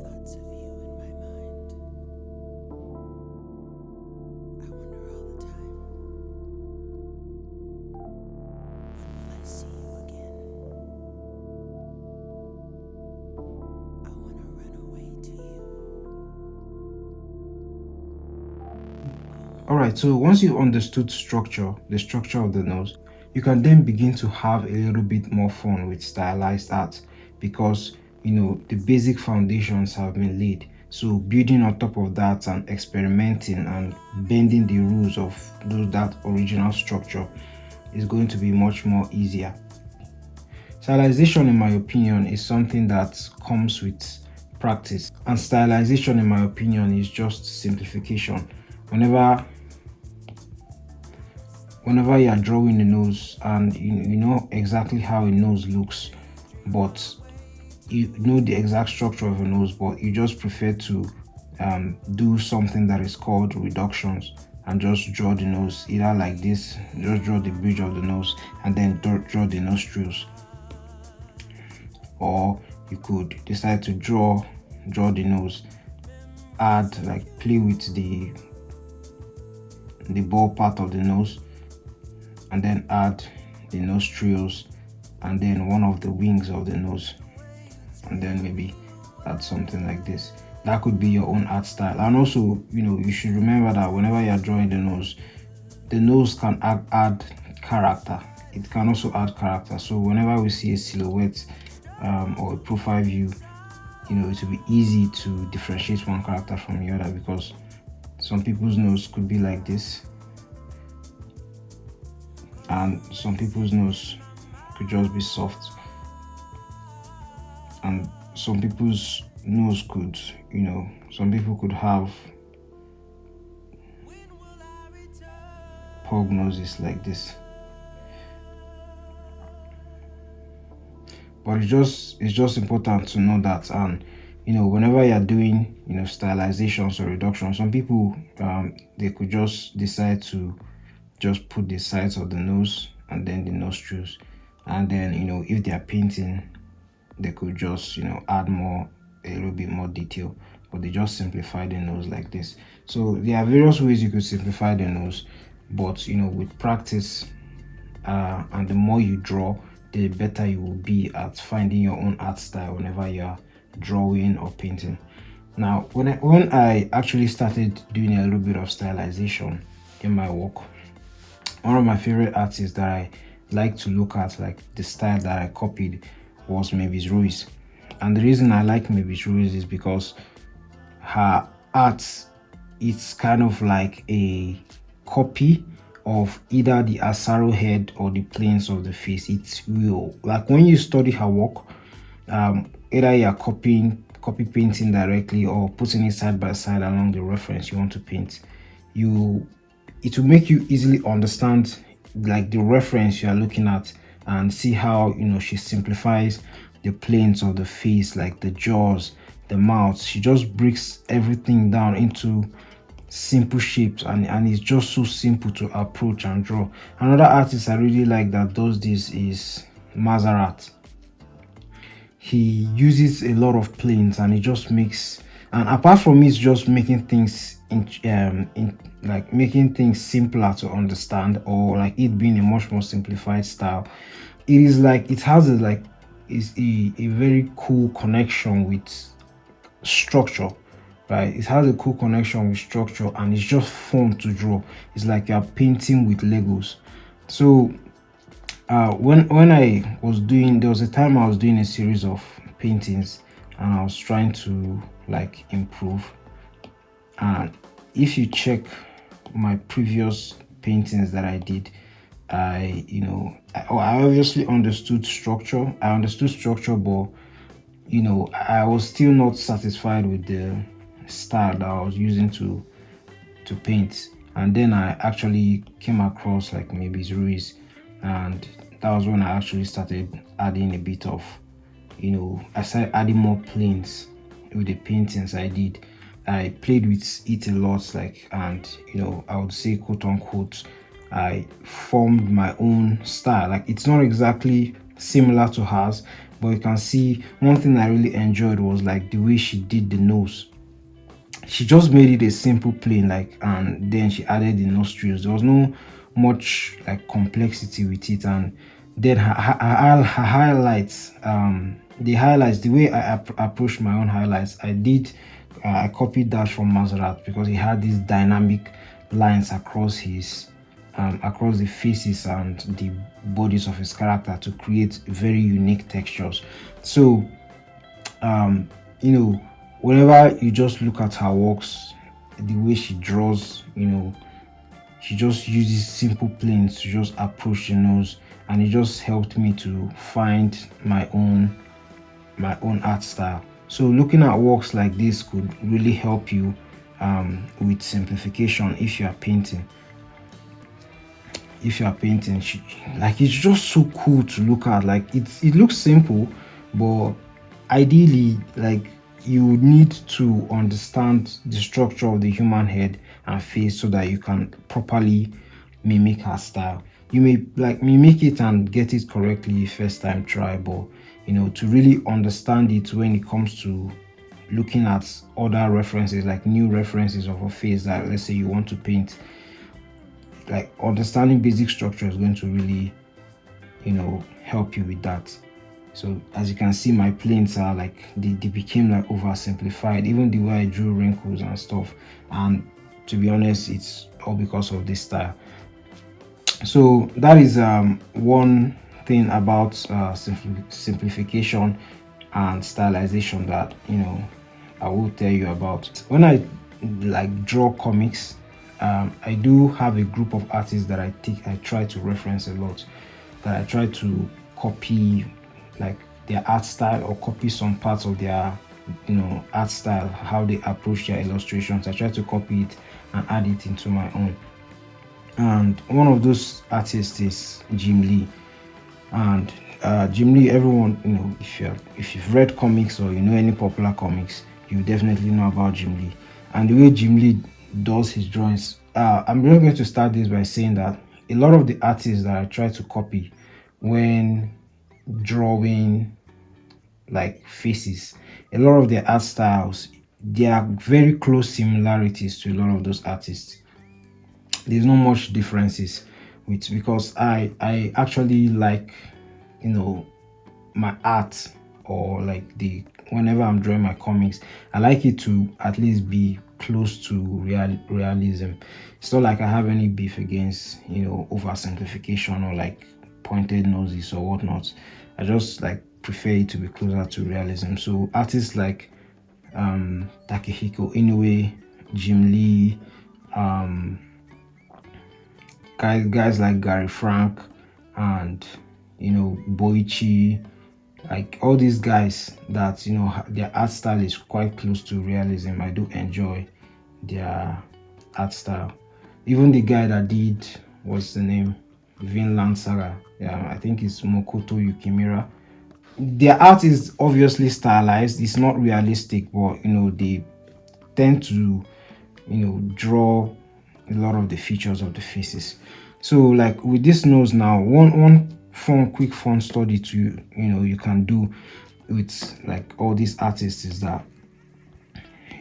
Thoughts of you in my mind. I wonder all the time, when will I see you again? I want to run away to you. Alright, so once you've understood the structure of the nose, you can then begin to have a little bit more fun with stylized art, because the basic foundations have been laid. So building on top of that and experimenting and bending the rules of that original structure is going to be much more easier. Stylization, in my opinion, is something that comes with practice, and stylization, in my opinion, is just simplification. Whenever you are drawing a nose and you know exactly how a nose looks, but you know the exact structure of a nose, but you just prefer to do something that is called reductions and just draw the nose either like this, just draw the bridge of the nose and then draw the nostrils. Or you could decide to draw the nose, add, like, play with the the ball part of the nose, and then add the nostrils, and then one of the wings of the nose, and then maybe add something like this. That could be your own art style. And also, you should remember that whenever you're drawing the nose can add character. It can also add character. So whenever we see a silhouette or a profile view, it will be easy to differentiate one character from the other, because some people's nose could be like this, and some people's nose could just be soft, and some people's nose could, some people could have pug noses like this. But it's just important to know that, and whenever you're doing stylizations or reductions, some people they could just decide to just put the sides of the nose and then the nostrils, and then if they are painting, they could just add a little bit more detail, but they just simplify the nose like this. So there are various ways you could simplify the nose, but with practice and the more you draw, the better you will be at finding your own art style whenever you're drawing or painting. Now, when I actually started doing a little bit of stylization in my work, one of my favorite artists that I like to look at, like the style that I copied, was Mavis Ruiz. And the reason I like Mavis Ruiz is because her art, it's kind of like a copy of either the Asaro head or the planes of the face. It's real. Like when you study her work, either you're copy painting directly or putting it side by side along the reference you want to paint, it will make you easily understand like the reference you are looking at, and see how she simplifies the planes of the face, like the jaws, the mouth. She just breaks everything down into simple shapes, and it's just so simple to approach and draw. Another artist I really like that does this is Mazarat. He uses a lot of planes, and he just makes, and apart from it just making things like making things simpler to understand, or like it being a much more simplified style, it is like it has a very cool connection with structure. Right, it has a cool connection with structure, and it's just fun to draw. It's like you're painting with Legos. So when I was doing, there was a time I was doing a series of paintings, and I was trying to like improve. And if you check my previous paintings that I did, I obviously understood structure. But I was still not satisfied with the style that I was using to paint. And then I actually came across like Mavis Ruiz, and that was when I actually started adding a bit of, I started adding more planes with the paintings I did. I played with it a lot, and I would say, quote unquote, I formed my own style. Like it's not exactly similar to hers, but you can see one thing I really enjoyed was like the way she did the nose. She just made it a simple plane, and then she added the nostrils. There was no much like complexity with it. And then her highlights, the way I approached my own highlights, I copied that from Maserat, because he had these dynamic lines across the faces and the bodies of his character to create very unique textures. So whenever you just look at her works, the way she draws, she just uses simple planes to just approach the nose, and it just helped me to find my own art style. So looking at works like this could really help you with simplification if you are painting. It's just so cool to look at. Like it looks simple, but ideally, like, you need to understand the structure of the human head and face so that you can properly mimic her style. You may like mimic it and get it correctly first time try, but to really understand it when it comes to looking at other references, like new references of a face that, let's say, you want to paint, like understanding basic structure is going to really, help you with that. So as you can see, my planes are like they became like oversimplified, even the way I drew wrinkles and stuff. And to be honest, it's all because of this style. So that is one thing about simplification and stylization that I will tell you about. When I like draw comics, I do have a group of artists that I try to reference a lot, that I try to copy like their art style, or copy some parts of their art style, how they approach their illustrations. I try to copy it and add it into my own. And one of those artists is Jim Lee. And Jim Lee, everyone, if you've read comics or any popular comics, you definitely know about Jim Lee. And the way Jim Lee does his drawings, I'm really going to start this by saying that a lot of the artists that I try to copy when drawing like faces, a lot of their art styles, there are very close similarities to a lot of those artists. There's not much differences because I actually like my art, or like whenever I'm drawing my comics, I like it to at least be close to realism. It's not like I have any beef against oversimplification or like pointed noses or whatnot. I just like prefer it to be closer to realism. So artists like Takehiko Inoue, Jim Lee, guys like Gary Frank, and Boichi, like all these guys that their art style is quite close to realism. I do enjoy their art style. Even the guy that did, what's the name, Vinland Saga, yeah, I think it's Mokoto Yukimura. Their art is obviously stylized, it's not realistic, but they tend to draw a lot of the features of the faces. So like with this nose now, one quick fun study to you can do with like all these artists is that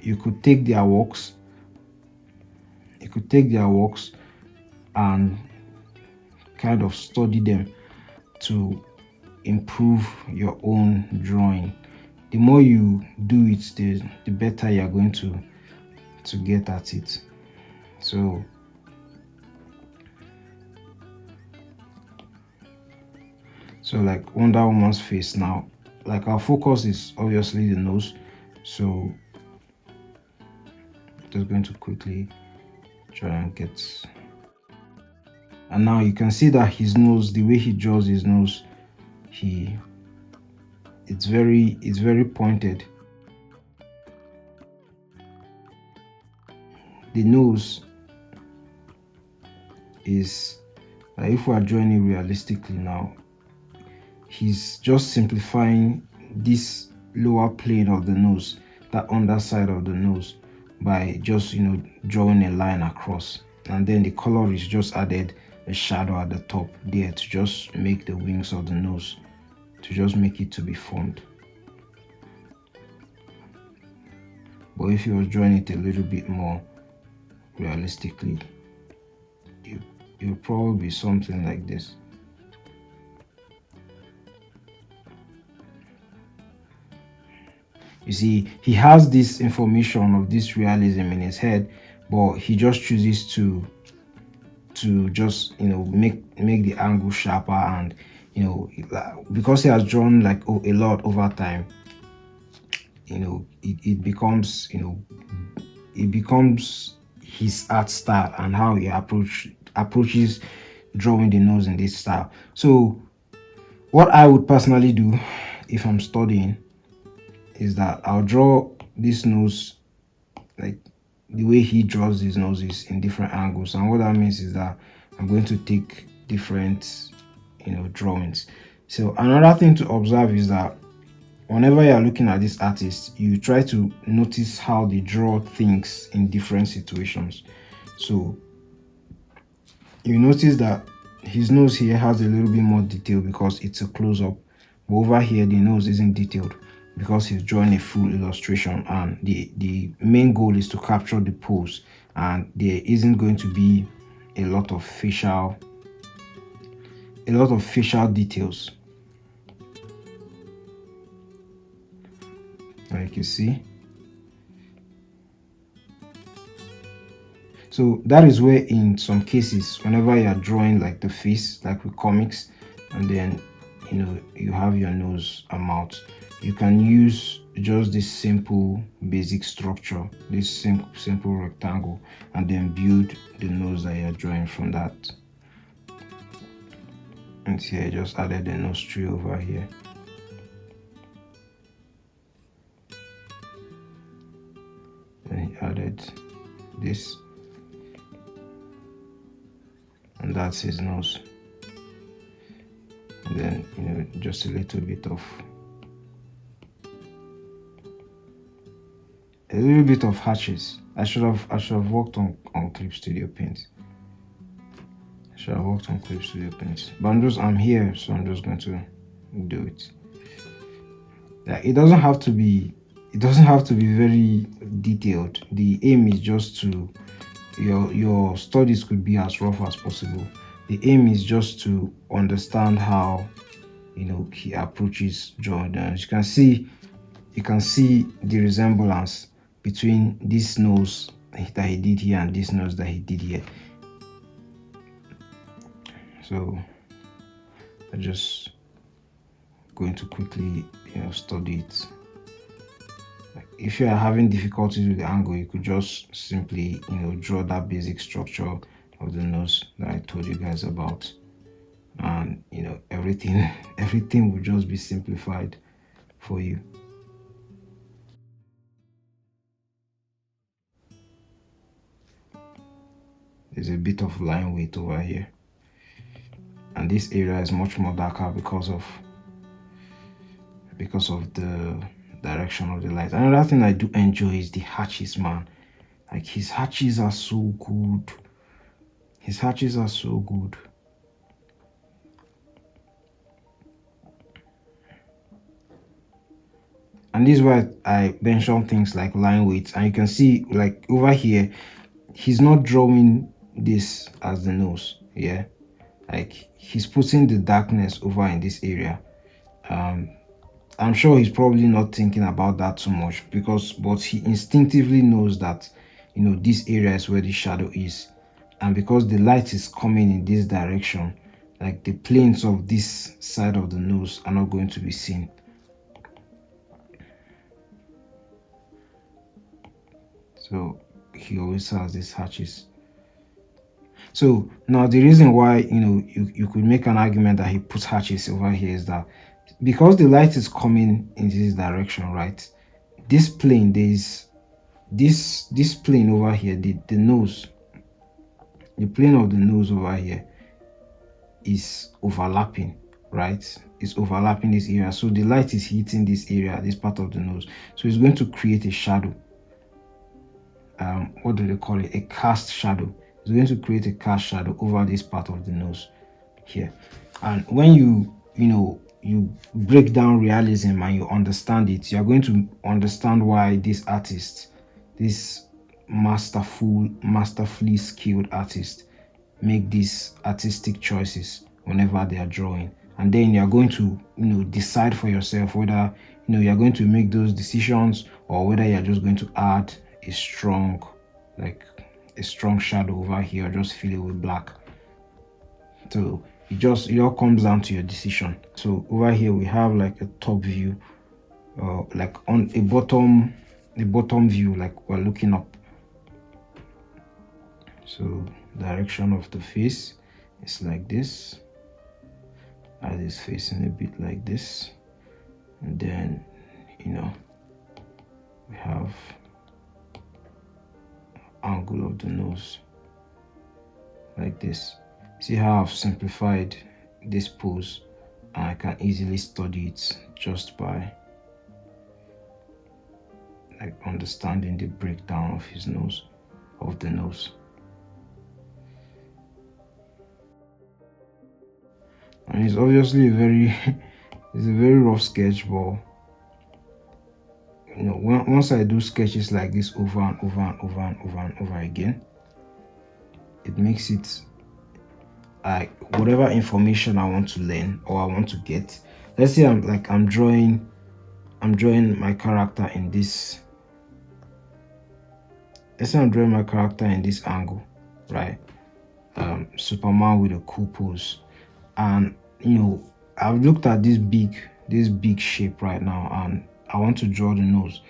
you could take their works and kind of study them to improve your own drawing. The more you do it, the better you're going to get at it. So like Wonder Woman's face now, like our focus is obviously the nose, so just going to quickly try and get, and now you can see that his nose, the way he draws his nose, it's very pointed. The nose is like, if we are drawing it realistically now, he's just simplifying this lower plane of the nose, that underside of the nose, by just drawing a line across, and then the color is just added a shadow at the top there to just make the wings of the nose, to just make it to be formed. But if you was drawing it a little bit more realistically, it will probably be something like this. You see, he has this information of this realism in his head, but he just chooses to just make the angle sharper, and because he has drawn like a lot over time, it becomes his art style and how he approaches drawing the nose in this style. So what I would personally do if I'm studying is that I'll draw this nose like the way he draws his noses in different angles. And what that means is that I'm going to take different drawings. So another thing to observe is that whenever you're looking at this artist, you try to notice how they draw things in different situations. So you notice that his nose here has a little bit more detail because it's a close-up, but over here the nose isn't detailed because he's drawing a full illustration, and the main goal is to capture the pose, and there isn't going to be a lot of facial details, like you see. So that is where in some cases, whenever you are drawing like the face, like with comics, and then you have your nose and mouth, you can use just this simple basic structure, this simple rectangle, and then build the nose that you're drawing from that. And see, I just added the nose tree over here. Then he added this, and that's his nose. And then just a little bit of hatches. I should have worked on Clip Studio Paint. But I'm here, so I'm just going to do it. It doesn't have to be very detailed. The aim is just to your studies could be as rough as possible. The aim is just to understand how he approaches drawing. You can see the resemblance between this nose that he did here and this nose that he did here. So I'm just going to quickly study it. If you are having difficulties with the angle, you could just simply draw that basic structure of the nose that I told you guys about, and everything will just be simplified for you. There's a bit of line weight over here, and this area is much more darker because of the direction of the light. Another thing I do enjoy is the hatches, man. Like, his hatches are so good. And this is why I mention things like line weights. And you can see, like, over here, he's not drawing this as the nose. Yeah, like, he's putting the darkness over in this area. I'm sure he's probably not thinking about that too much, but he instinctively knows that this area is where the shadow is, and because the light is coming in this direction, like, the planes of this side of the nose are not going to be seen. So he always has these hatches. So now the reason why you could make an argument that he puts hatches over here is that because the light is coming in this direction, right? This plane, there's this plane over here, the nose, the plane of the nose over here is overlapping, right? It's overlapping this area, so the light is hitting this area, this part of the nose, so it's going to create a shadow. What do they call it? A cast shadow. It's going to create a cast shadow over this part of the nose here. And when you break down realism and you understand it, you're going to understand why this artist, this masterfully skilled artist, make these artistic choices whenever they are drawing. And then you're going to decide for yourself whether you're going to make those decisions, or whether you're just going to add a strong shadow over here, or just fill it with black. So it all comes down to your decision. So over here we have like a top view, like on a bottom view, like we're looking up. So direction of the face is like this. Eyes is facing a bit like this, and then we have angle of the nose like this. See how I've simplified this pose, and I can easily study it just by like understanding the breakdown of his nose, of the nose. And it's obviously it's a very rough sketch, but once I do sketches like this over and over and over and over and over again, it makes it whatever information I want to learn or I want to get. Let's say I'm drawing my character in this. Let's say I'm drawing my character in this angle, right? Superman with a cool pose, and I've looked at this big shape right now, and I want to draw the nose.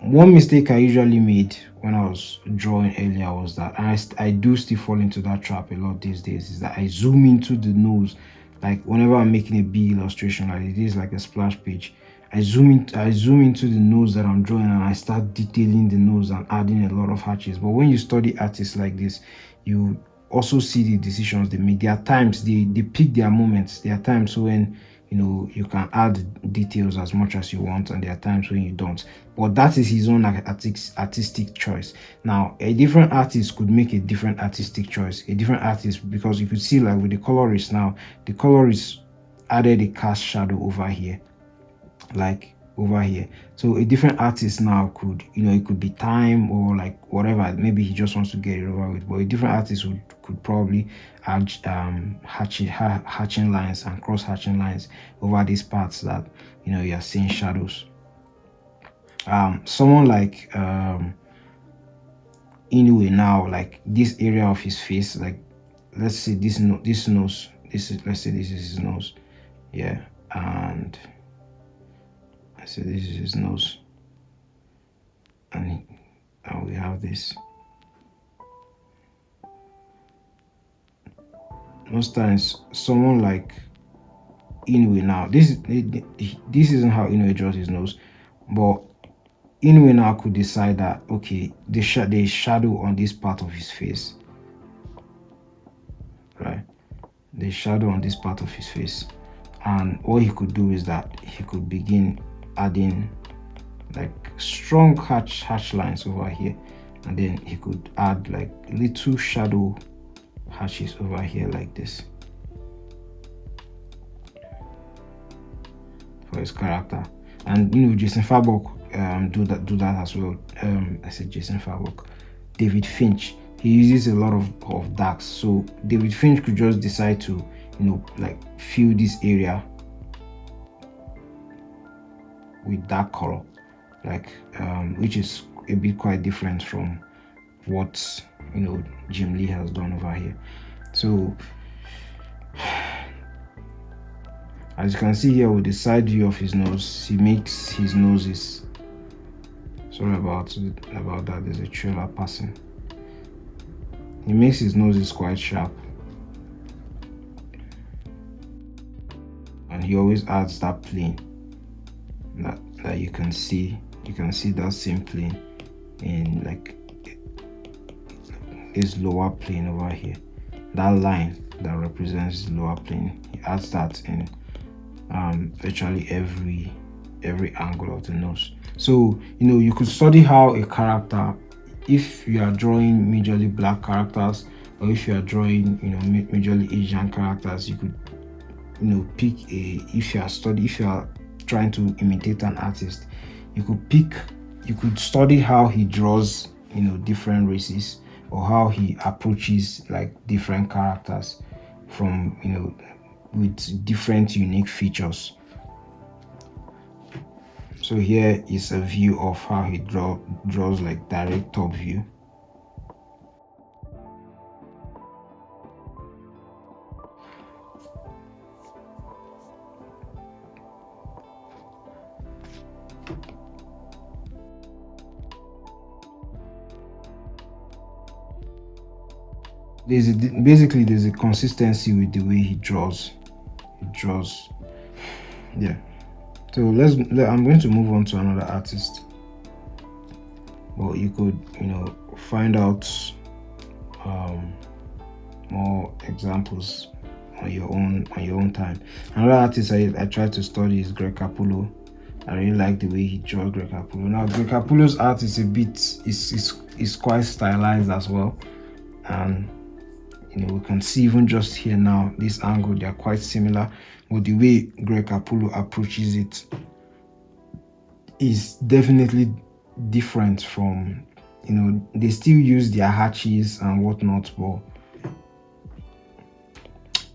One mistake I usually made when I was drawing earlier was that, and I do still fall into that trap a lot these days, is that I zoom into the nose. Like whenever I'm making a big illustration, like it is like a splash page, I zoom into the nose that I'm drawing, and I start detailing the nose and adding a lot of hatches. But when you study artists like this, you also see the decisions they make. There are times they pick their moments. There are times when you can add details as much as you want, and there are times when you don't. But that is his own artistic choice. Now, a different artist could make a different artistic choice. A different artist, because you could see, like with the colorist now, the colorist added a cast shadow over here, like over here. So a different artist now could, it could be time or like whatever, maybe he just wants to get it over with. But a different artist could probably add hatching lines and cross hatching lines over these parts that you're seeing shadows. Someone like Inoue now, like this area of his face, like let's say this nose, let's say this is his nose, yeah, and so this is his nose, and we have this. Most times, someone like Inoue now, this isn't how Inoue draws his nose, but Inoue now could decide that, okay, there is shadow on this part of his face, right? There's shadow on this part of his face, and what he could do is that he could begin adding like strong hatch lines over here, and then he could add like little shadow hatches over here like this for his character. And Jason Fabok do that as well. I said Jason Fabok. David Finch, he uses a lot of darks, so David Finch could just decide to like fill this area with dark color, like which is a bit quite different from what Jim Lee has done over here. So as you can see here with the side view of his nose, he makes his noses, sorry about that, there's a trailer passing. He makes his noses quite sharp, and he always adds that plane that you can see that same plane in like his lower plane over here. That line that represents his lower plane, he adds that in virtually every angle of the nose. So you could study how a character, if you are drawing majorly black characters, or if you are drawing majorly Asian characters, you could pick if you are trying to imitate an artist, you could study how he draws different races, or how he approaches like different characters from with different unique features. So here is a view of how he draws like direct top view. Basically there's a consistency with the way he draws. Yeah. So I'm going to move on to another artist. Well, you could find out more examples on your own time. Another artist I tried to study is Greg Capullo. I really like the way he draws Greg Capullo. Now Greg Capullo's art is a bit is quite stylized as well, and we can see even just here now, this angle, they are quite similar, but the way Greg Capullo approaches it is definitely different from, they still use their hatches and whatnot, but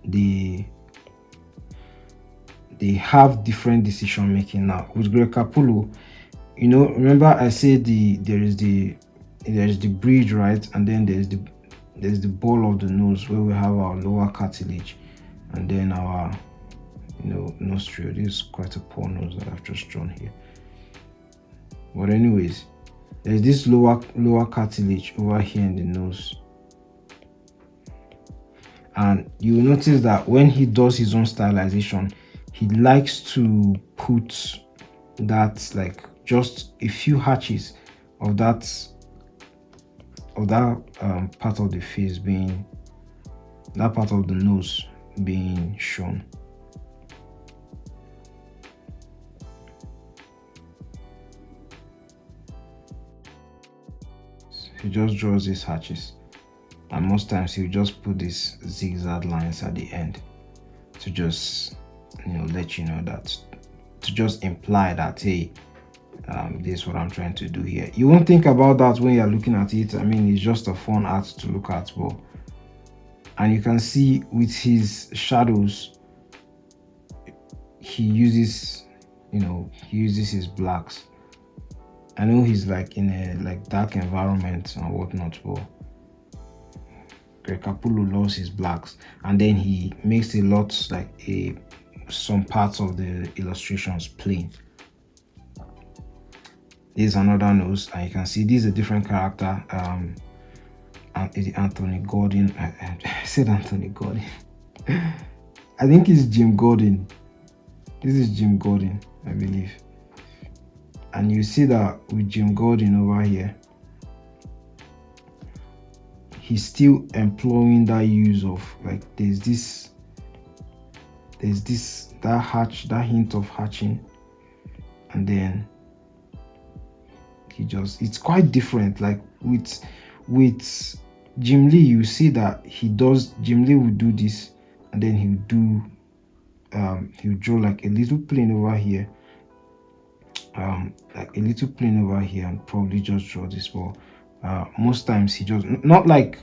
they have different decision making. Now with Greg Capullo, you know, remember I said there is the bridge, right? And then there's the ball of the nose where we have our lower cartilage, and then our, you know, nostril. This is quite a poor nose that I've just drawn here. But anyways, there's this lower cartilage over here in the nose. And you will notice that when he does his own stylization, he likes to put that, like, just a few hatches of that part of the face being, that part of the nose being shown. He just draws these hatches, and most times he'll just put these zigzag lines at the end to just, you know, let you know that, to just imply that, hey, this is what I'm trying to do here. You won't think about that when you're looking at it. I mean, it's just a fun art to look at, but, and you can see with his shadows, he uses, you know, he uses his blacks. I know he's like in a like dark environment and whatnot, but Greg Capullo loves his blacks, and then he makes a lot, like some parts of the illustrations plain. There's another nose, and you can see this is a different character. Anthony Gordon. I said Anthony Gordon. I think it's Jim Gordon. This is Jim Gordon, I believe. And you see that with Jim Gordon over here, he's still employing that use of, like, there's that hint of hatching, and then it's quite different. Like with Jim Lee, you see that Jim Lee will do this, and then he'll draw like a little plane over here, and probably just draw this ball. Most times he just, not like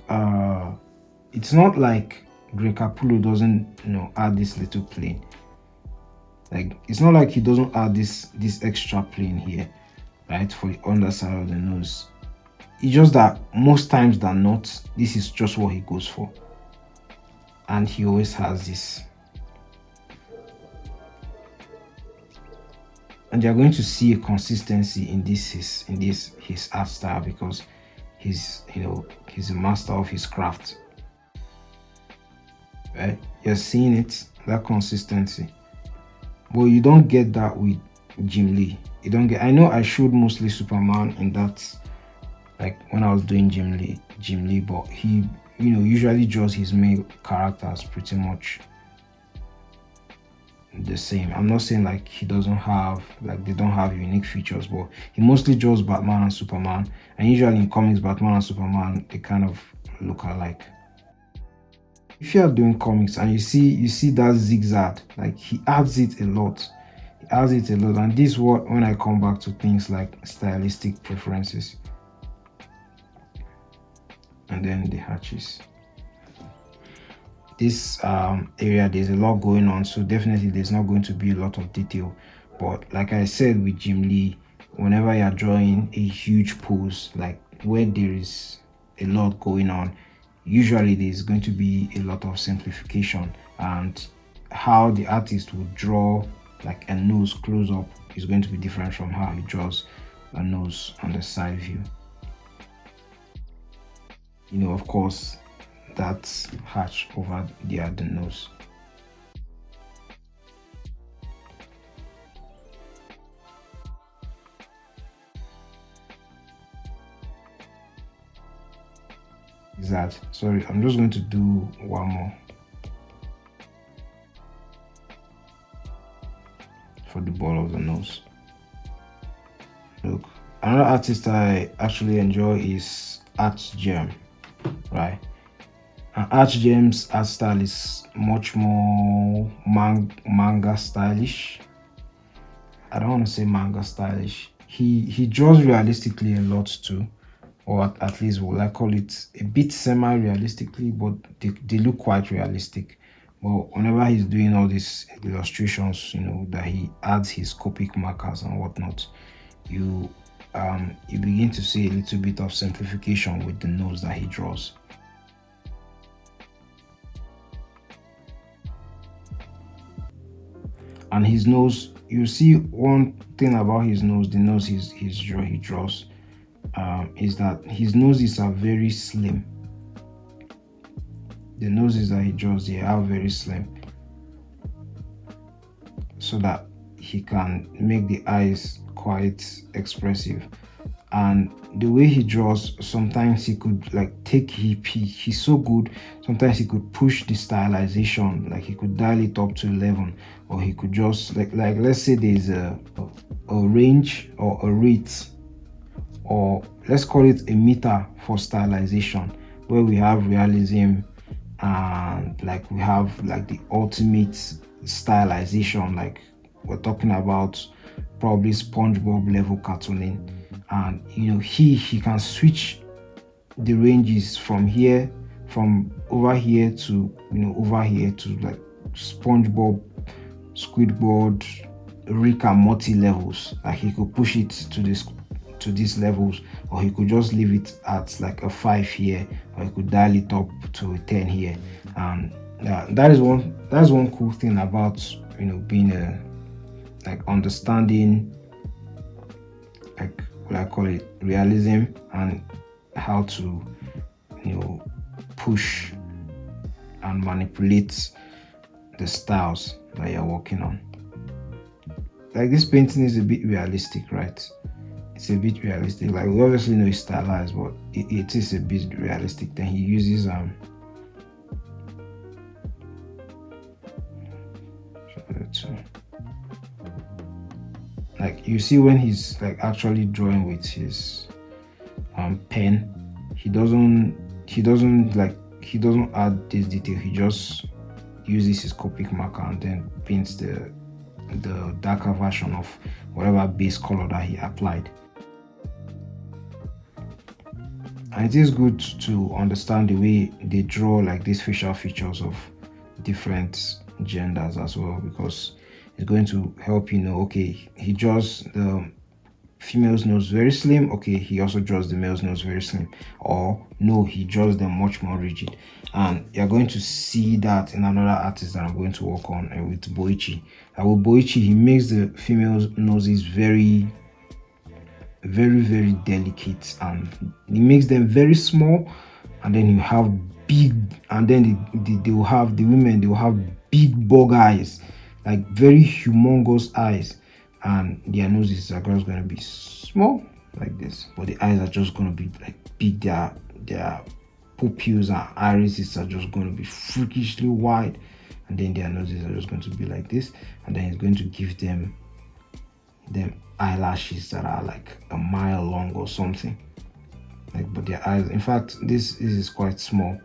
it's not like Greg Capullo doesn't, you know, add this little plane. Like, it's not like he doesn't add this extra plane here, right, for the underside of the nose. It's just that most times than not, this is just what he goes for, and he always has this. And you're going to see a consistency in his art style, because he's a master of his craft, right? You're seeing it, that consistency, but you don't get that with Jim Lee. You don't get, I know I showed mostly Superman in that, like when I was doing Jim Lee, but he, you know, usually draws his main characters pretty much the same. I'm not saying like he doesn't have, like they don't have unique features, but he mostly draws Batman and Superman, and usually in comics, Batman and Superman, they kind of look alike. If you are doing comics and you see that zigzag, like he adds it a lot. And this is what, when I come back to things like stylistic preferences, and then the hatches. This area, there's a lot going on, so definitely there's not going to be a lot of detail. But like I said with Jim Lee, whenever you're drawing a huge pose, like where there is a lot going on, usually there's going to be a lot of simplification, and how the artist would draw like a nose close up is going to be different from how he draws a nose on the side view. You know, of course, that hatch over the other nose. Is that, sorry, I'm just going to do one more for the ball of the nose. Look, another artist I actually enjoy is Artgem, right? And Artgem's art style is much more manga stylish. I don't want to say manga stylish. He draws realistically a lot too, or at least, well, I call it a bit semi-realistically, but they look quite realistic Well, whenever he's doing all these illustrations, that he adds his Copic markers and whatnot, you you begin to see a little bit of simplification with the nose that he draws. And his nose, you see one thing about his nose, the nose he draws, is that his noses are very slim. The noses that he draws, they are very slim, so that he can make the eyes quite expressive. And the way he draws, sometimes he could like he's so good, sometimes he could push the stylization, like he could dial it up to 11, or he could just like let's say there's a range or a rate, or let's call it a meter for stylization, where we have realism and like we have like the ultimate stylization, like we're talking about probably SpongeBob level cartooning. And he can switch the ranges from over here to over here to like SpongeBob, Squidward, Rick and Morty levels. Like he could push it to these levels, or he could just leave it at like a 5 here, or he could dial it up to a 10 here. And that's one cool thing about being a like understanding, like what I call it, realism, and how to push and manipulate the styles that you're working on. Like this painting is a bit realistic, right? It's a bit realistic. Like we obviously know it's stylized, but it is a bit realistic. Then he uses like you see when he's like actually drawing with his pen, he doesn't add this detail. He just uses his Copic marker and then paints the darker version of whatever base color that he applied. And it is good to understand the way they draw like these facial features of different genders as well, because it's going to help okay, he draws the female's nose very slim, okay, he also draws the male's nose very slim, or no, he draws them much more rigid. And you're going to see that in another artist that I'm going to work on with Boichi. With Boichi, he makes the female's noses very very delicate, and he makes them very small, and then you have big, and then they will have the women, they will have big bug eyes, like very humongous eyes, and their noses are just going to be small like this, but the eyes are just going to be like big. Their pupils and irises are just going to be freakishly wide, and then their noses are just going to be like this, and then it's going to give them eyelashes that are like a mile long or something, like, but their eyes, in fact this is quite small,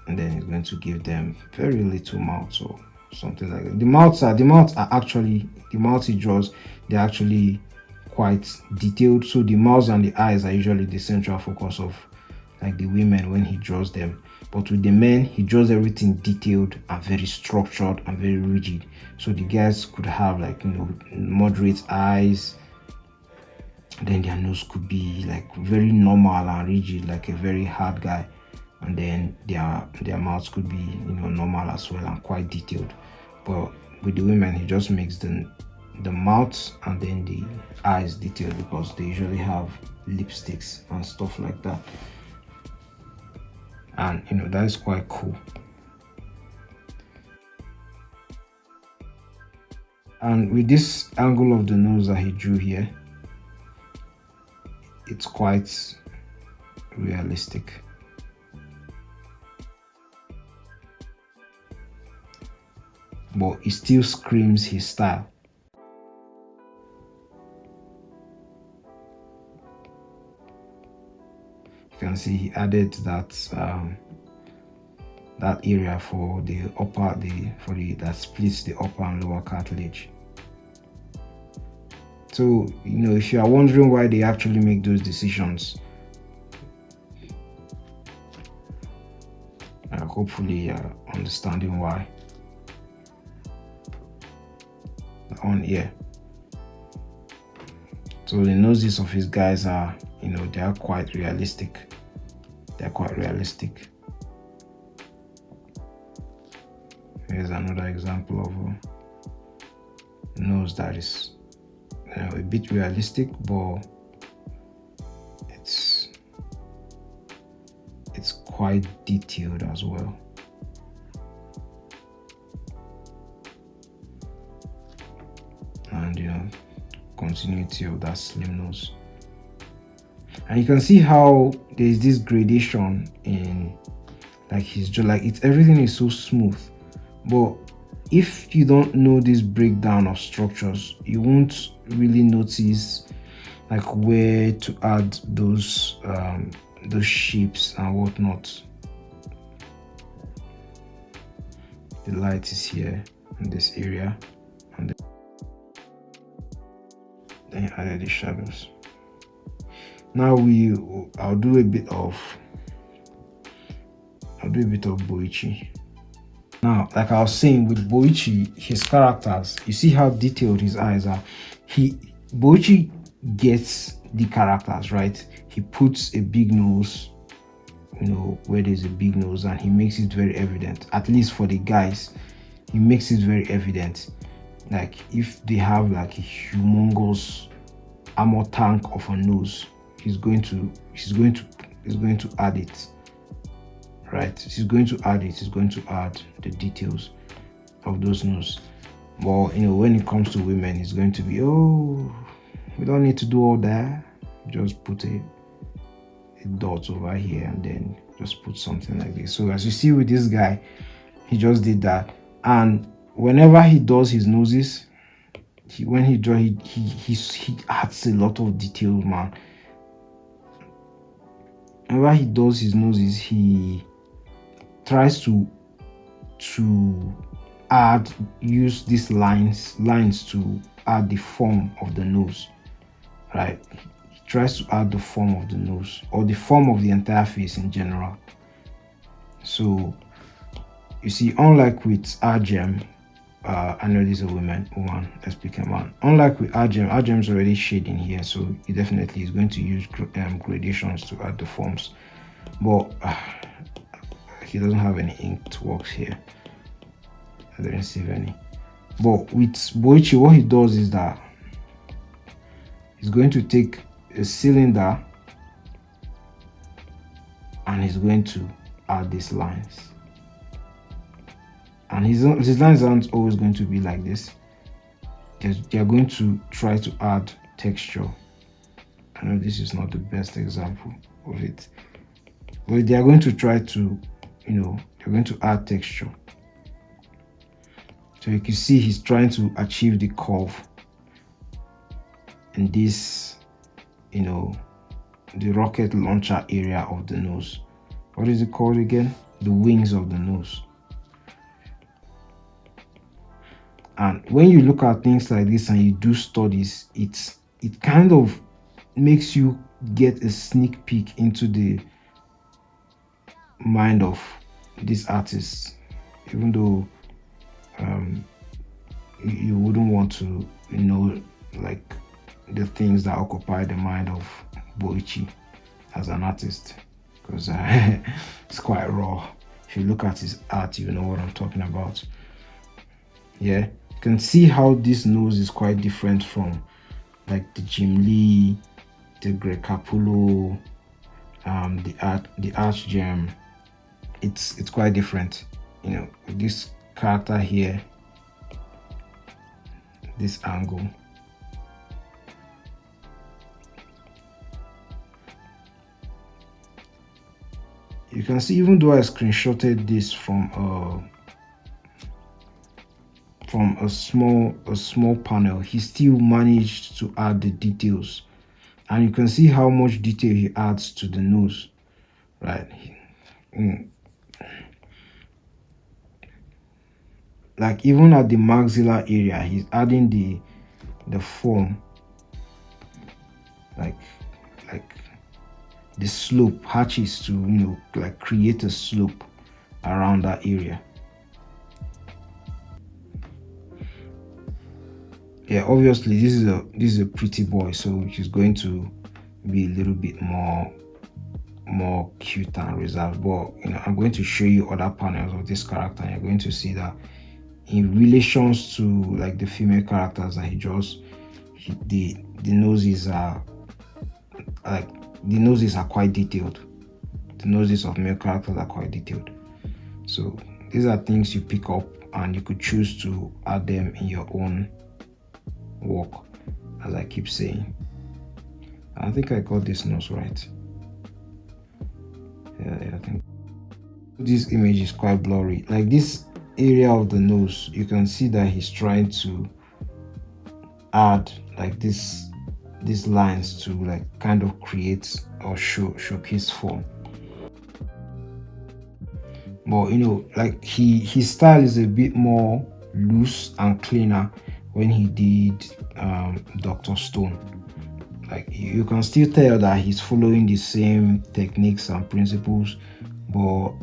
and then it's going to give them very little mouth or something like that. The mouths he draws, they're actually quite detailed, so the mouths and the eyes are usually the central focus of like the women when he draws them. But with the men, he draws everything detailed and very structured and very rigid, so the guys could have like moderate eyes, then their nose could be like very normal and rigid, like a very hard guy, and then their mouths could be normal as well and quite detailed. But with the women, he just makes the mouth and then the eyes detailed, because they usually have lipsticks and stuff like that, and that is quite cool. And with this angle of the nose that he drew here, it's quite realistic. But it still screams his style. You can see he added that that area for the upper, that splits the upper and lower cartilage. So if you are wondering why they actually make those decisions, hopefully you're understanding why. on ear. So the noses of his guys are, they are quite realistic. They're quite realistic. Here's another example of a nose that is, a bit realistic, but it's quite detailed as well. And continuity of that slim nose. And you can see how there's this gradation in like his jaw, like everything is so smooth. But if you don't know this breakdown of structures, you won't really notice like where to add those shapes and whatnot. The light is here in this area, and then you added the shadows. Now I'll do a bit of Boichi. Now, like I was saying with Boichi, his characters, you see how detailed his eyes are. Boichi gets the characters, right? He puts a big nose, where there's a big nose, and he makes it very evident. At least for the guys, he makes it very evident. Like if they have like a humongous armor tank of a nose, he's going to add it. Right, he's going to add the details of those nose. But when it comes to women, it's going to be, we don't need to do all that, just put a dot over here and then just put something like this. So as you see with this guy, he just did that. And whenever he does his noses, he adds a lot of detail, man. Whenever he does his noses, he tries to use these lines to add the form of the nose, right? He tries to add the form of the nose or the form of the entire face in general. So you see, unlike with Argem, I know this is a woman, let's pick a man. Unlike with Argem's already shading here, so he definitely is going to use gradations to add the forms, but he doesn't have any inked works here. I didn't save any. But with Boichi, what he does is that he's going to take a cylinder and he's going to add these lines. And his lines aren't always going to be like this. They're going to try to add texture. I know this is not the best example of it, but they are going to try to, they're going to add texture. So you can see he's trying to achieve the curve in this, the rocket launcher area of the nose. What is it called again? The wings of the nose. And when you look at things like this and you do studies, it kind of makes you get a sneak peek into the mind of these artists, even though you wouldn't want to know like the things that occupy the mind of Boichi as an artist, because it's quite raw. If you look at his art, you know what I'm talking about. Yeah, you can see how this nose is quite different from like the Jim Lee, the Greg Capullo, the Archgem. It's quite different, with this character here, this angle. You can see, even though I screenshotted this from a small panel, he still managed to add the details, and you can see how much detail he adds to the nose, right? Like even at the maxilla area, he's adding the form, like the slope hatches to like create a slope around that area. yeah, obviously this is a pretty boy, so she's going to be a little bit more cute and reserved. But I'm going to show you other panels of this character, and you're going to see that in relations to like the female characters that he draws, the noses are like the noses are quite detailed. The noses of male characters are quite detailed. So these are things you pick up, and you could choose to add them in your own work, as I keep saying. I think I got this nose right. Yeah, I think this image is quite blurry. Like this area of the nose, you can see that he's trying to add like these lines to like kind of create or showcase form. But like his style is a bit more loose and cleaner when he did Dr. Stone. Like you can still tell that he's following the same techniques and principles, but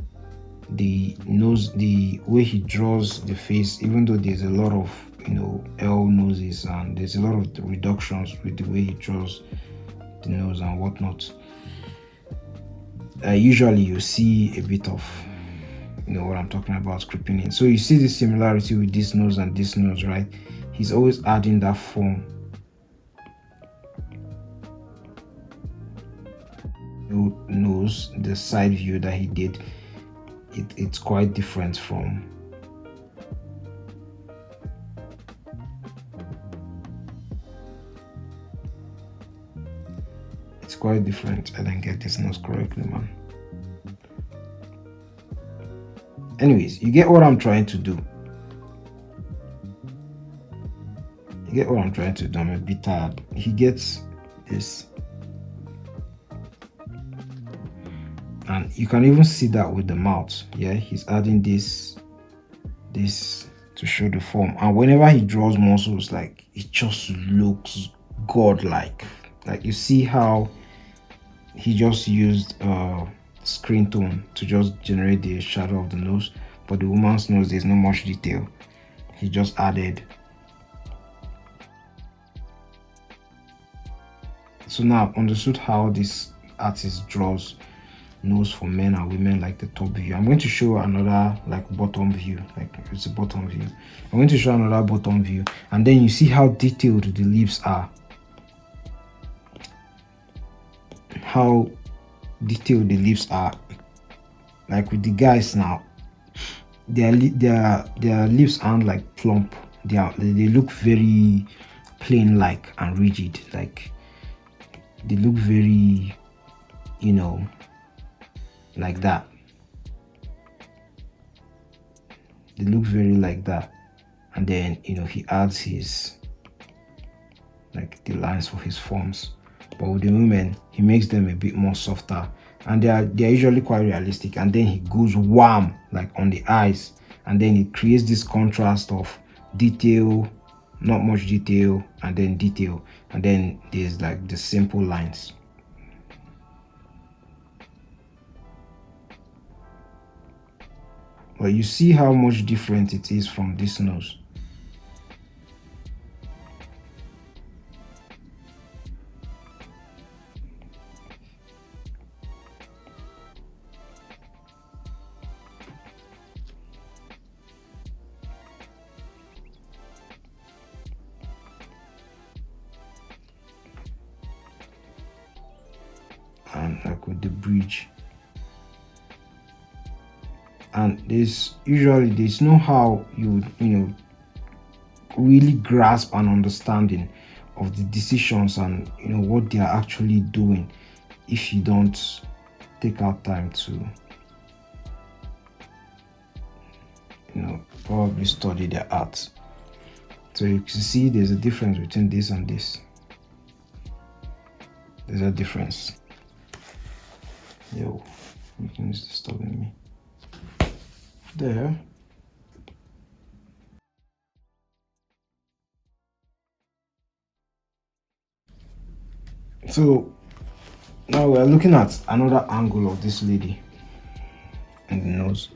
the way he draws the face, even though there's a lot of L noses and there's a lot of reductions with the way he draws the nose and whatnot, usually you see a bit of what I'm talking about creeping in. So you see the similarity with this nose and this nose, right? He's always adding that form. Nose, the side view that he did, it's quite different from I didn't get this nose correctly, man. Anyways, you get what I'm trying to do. I'm a bit tired. He gets this, and you can even see that with the mouth. Yeah, he's adding this to show the form, and whenever he draws muscles, like it just looks godlike. Like you see how he just used screen tone to just generate the shadow of the nose, but the woman's nose, there's not much detail. He just added. So now I've understood how this artist draws nose for men and women, like the top view. I'm going to show another like bottom view, like it's a bottom view. I'm going to show another bottom view, and then you see how detailed the lips are. How detailed the lips are. Like with the guys now, their lips aren't like plump. They look very plain like and rigid. Like they look very like that. They look very like that. And then he adds his like the lines for his forms. But with the women, he makes them a bit more softer, and they're usually quite realistic. And then he goes wham like on the eyes, and then it creates this contrast of detail, not much detail, and then detail, and then there's like the simple lines. But you see how much different it is from this nose. And like with the bridge, and there's no how you really grasp an understanding of the decisions and what they are actually doing if you don't take out time to probably study their art. So you can see there's a difference between this and this. There's a difference. Yo, something is disturbing me. There. So now we're looking at another angle of this lady and the nose.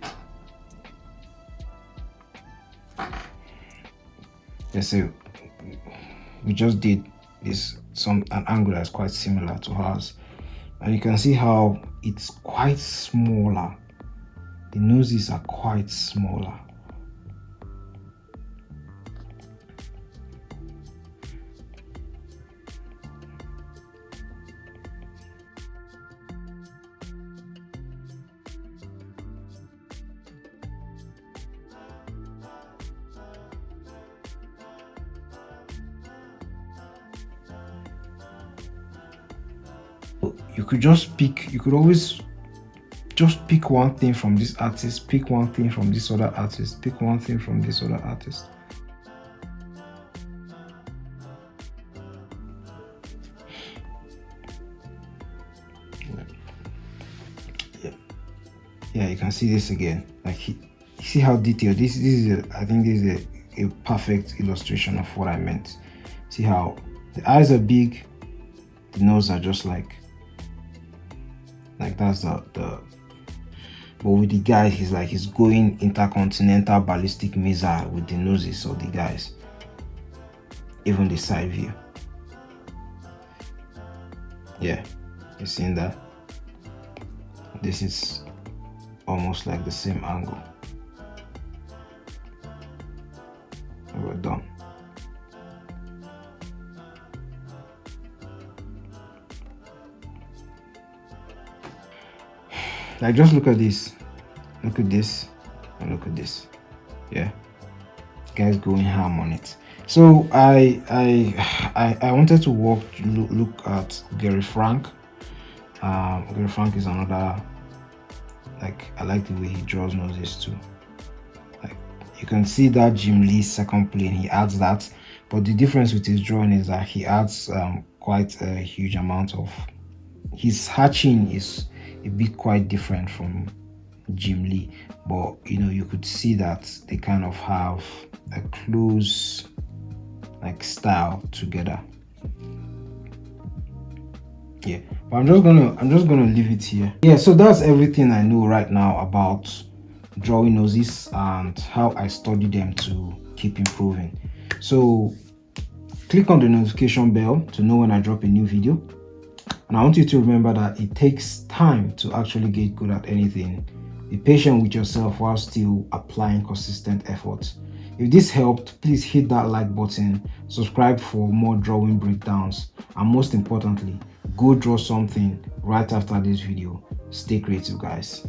Let's say we just did an angle that's quite similar to hers, and you can see how it's quite smaller. The noses are quite smaller. You could always just pick one thing from this artist, pick one thing from this other artist, pick one thing from this other artist. Yeah, you can see this again. Like, you see how detailed this is. I think this is a perfect illustration of what I meant. See how the eyes are big, the nose are just like that's the but with the guys, he's going intercontinental ballistic missile with the noses of the guys, even the side view. Yeah, you seen that? This is almost like the same angle. And we're done. Like, just look at this, and look at this. Yeah, guys going ham on it. So I wanted to look at Gary Frank. Gary Frank is another, like, I like the way he draws noses too. Like, you can see that Jim Lee's second plane, he adds that, but the difference with his drawing is that he adds quite a huge amount of, his hatching is a bit quite different from Jim Lee, but you could see that they kind of have a close like style together. Yeah, but I'm just gonna leave it here. Yeah, so that's everything I know right now about drawing noses and how I study them to keep improving. So click on the notification bell to know when I drop a new video. And I want you to remember that it takes time to actually get good at anything. Be patient with yourself while still applying consistent effort. If this helped, please hit that like button, subscribe for more drawing breakdowns, and most importantly, go draw something right after this video. Stay creative, guys.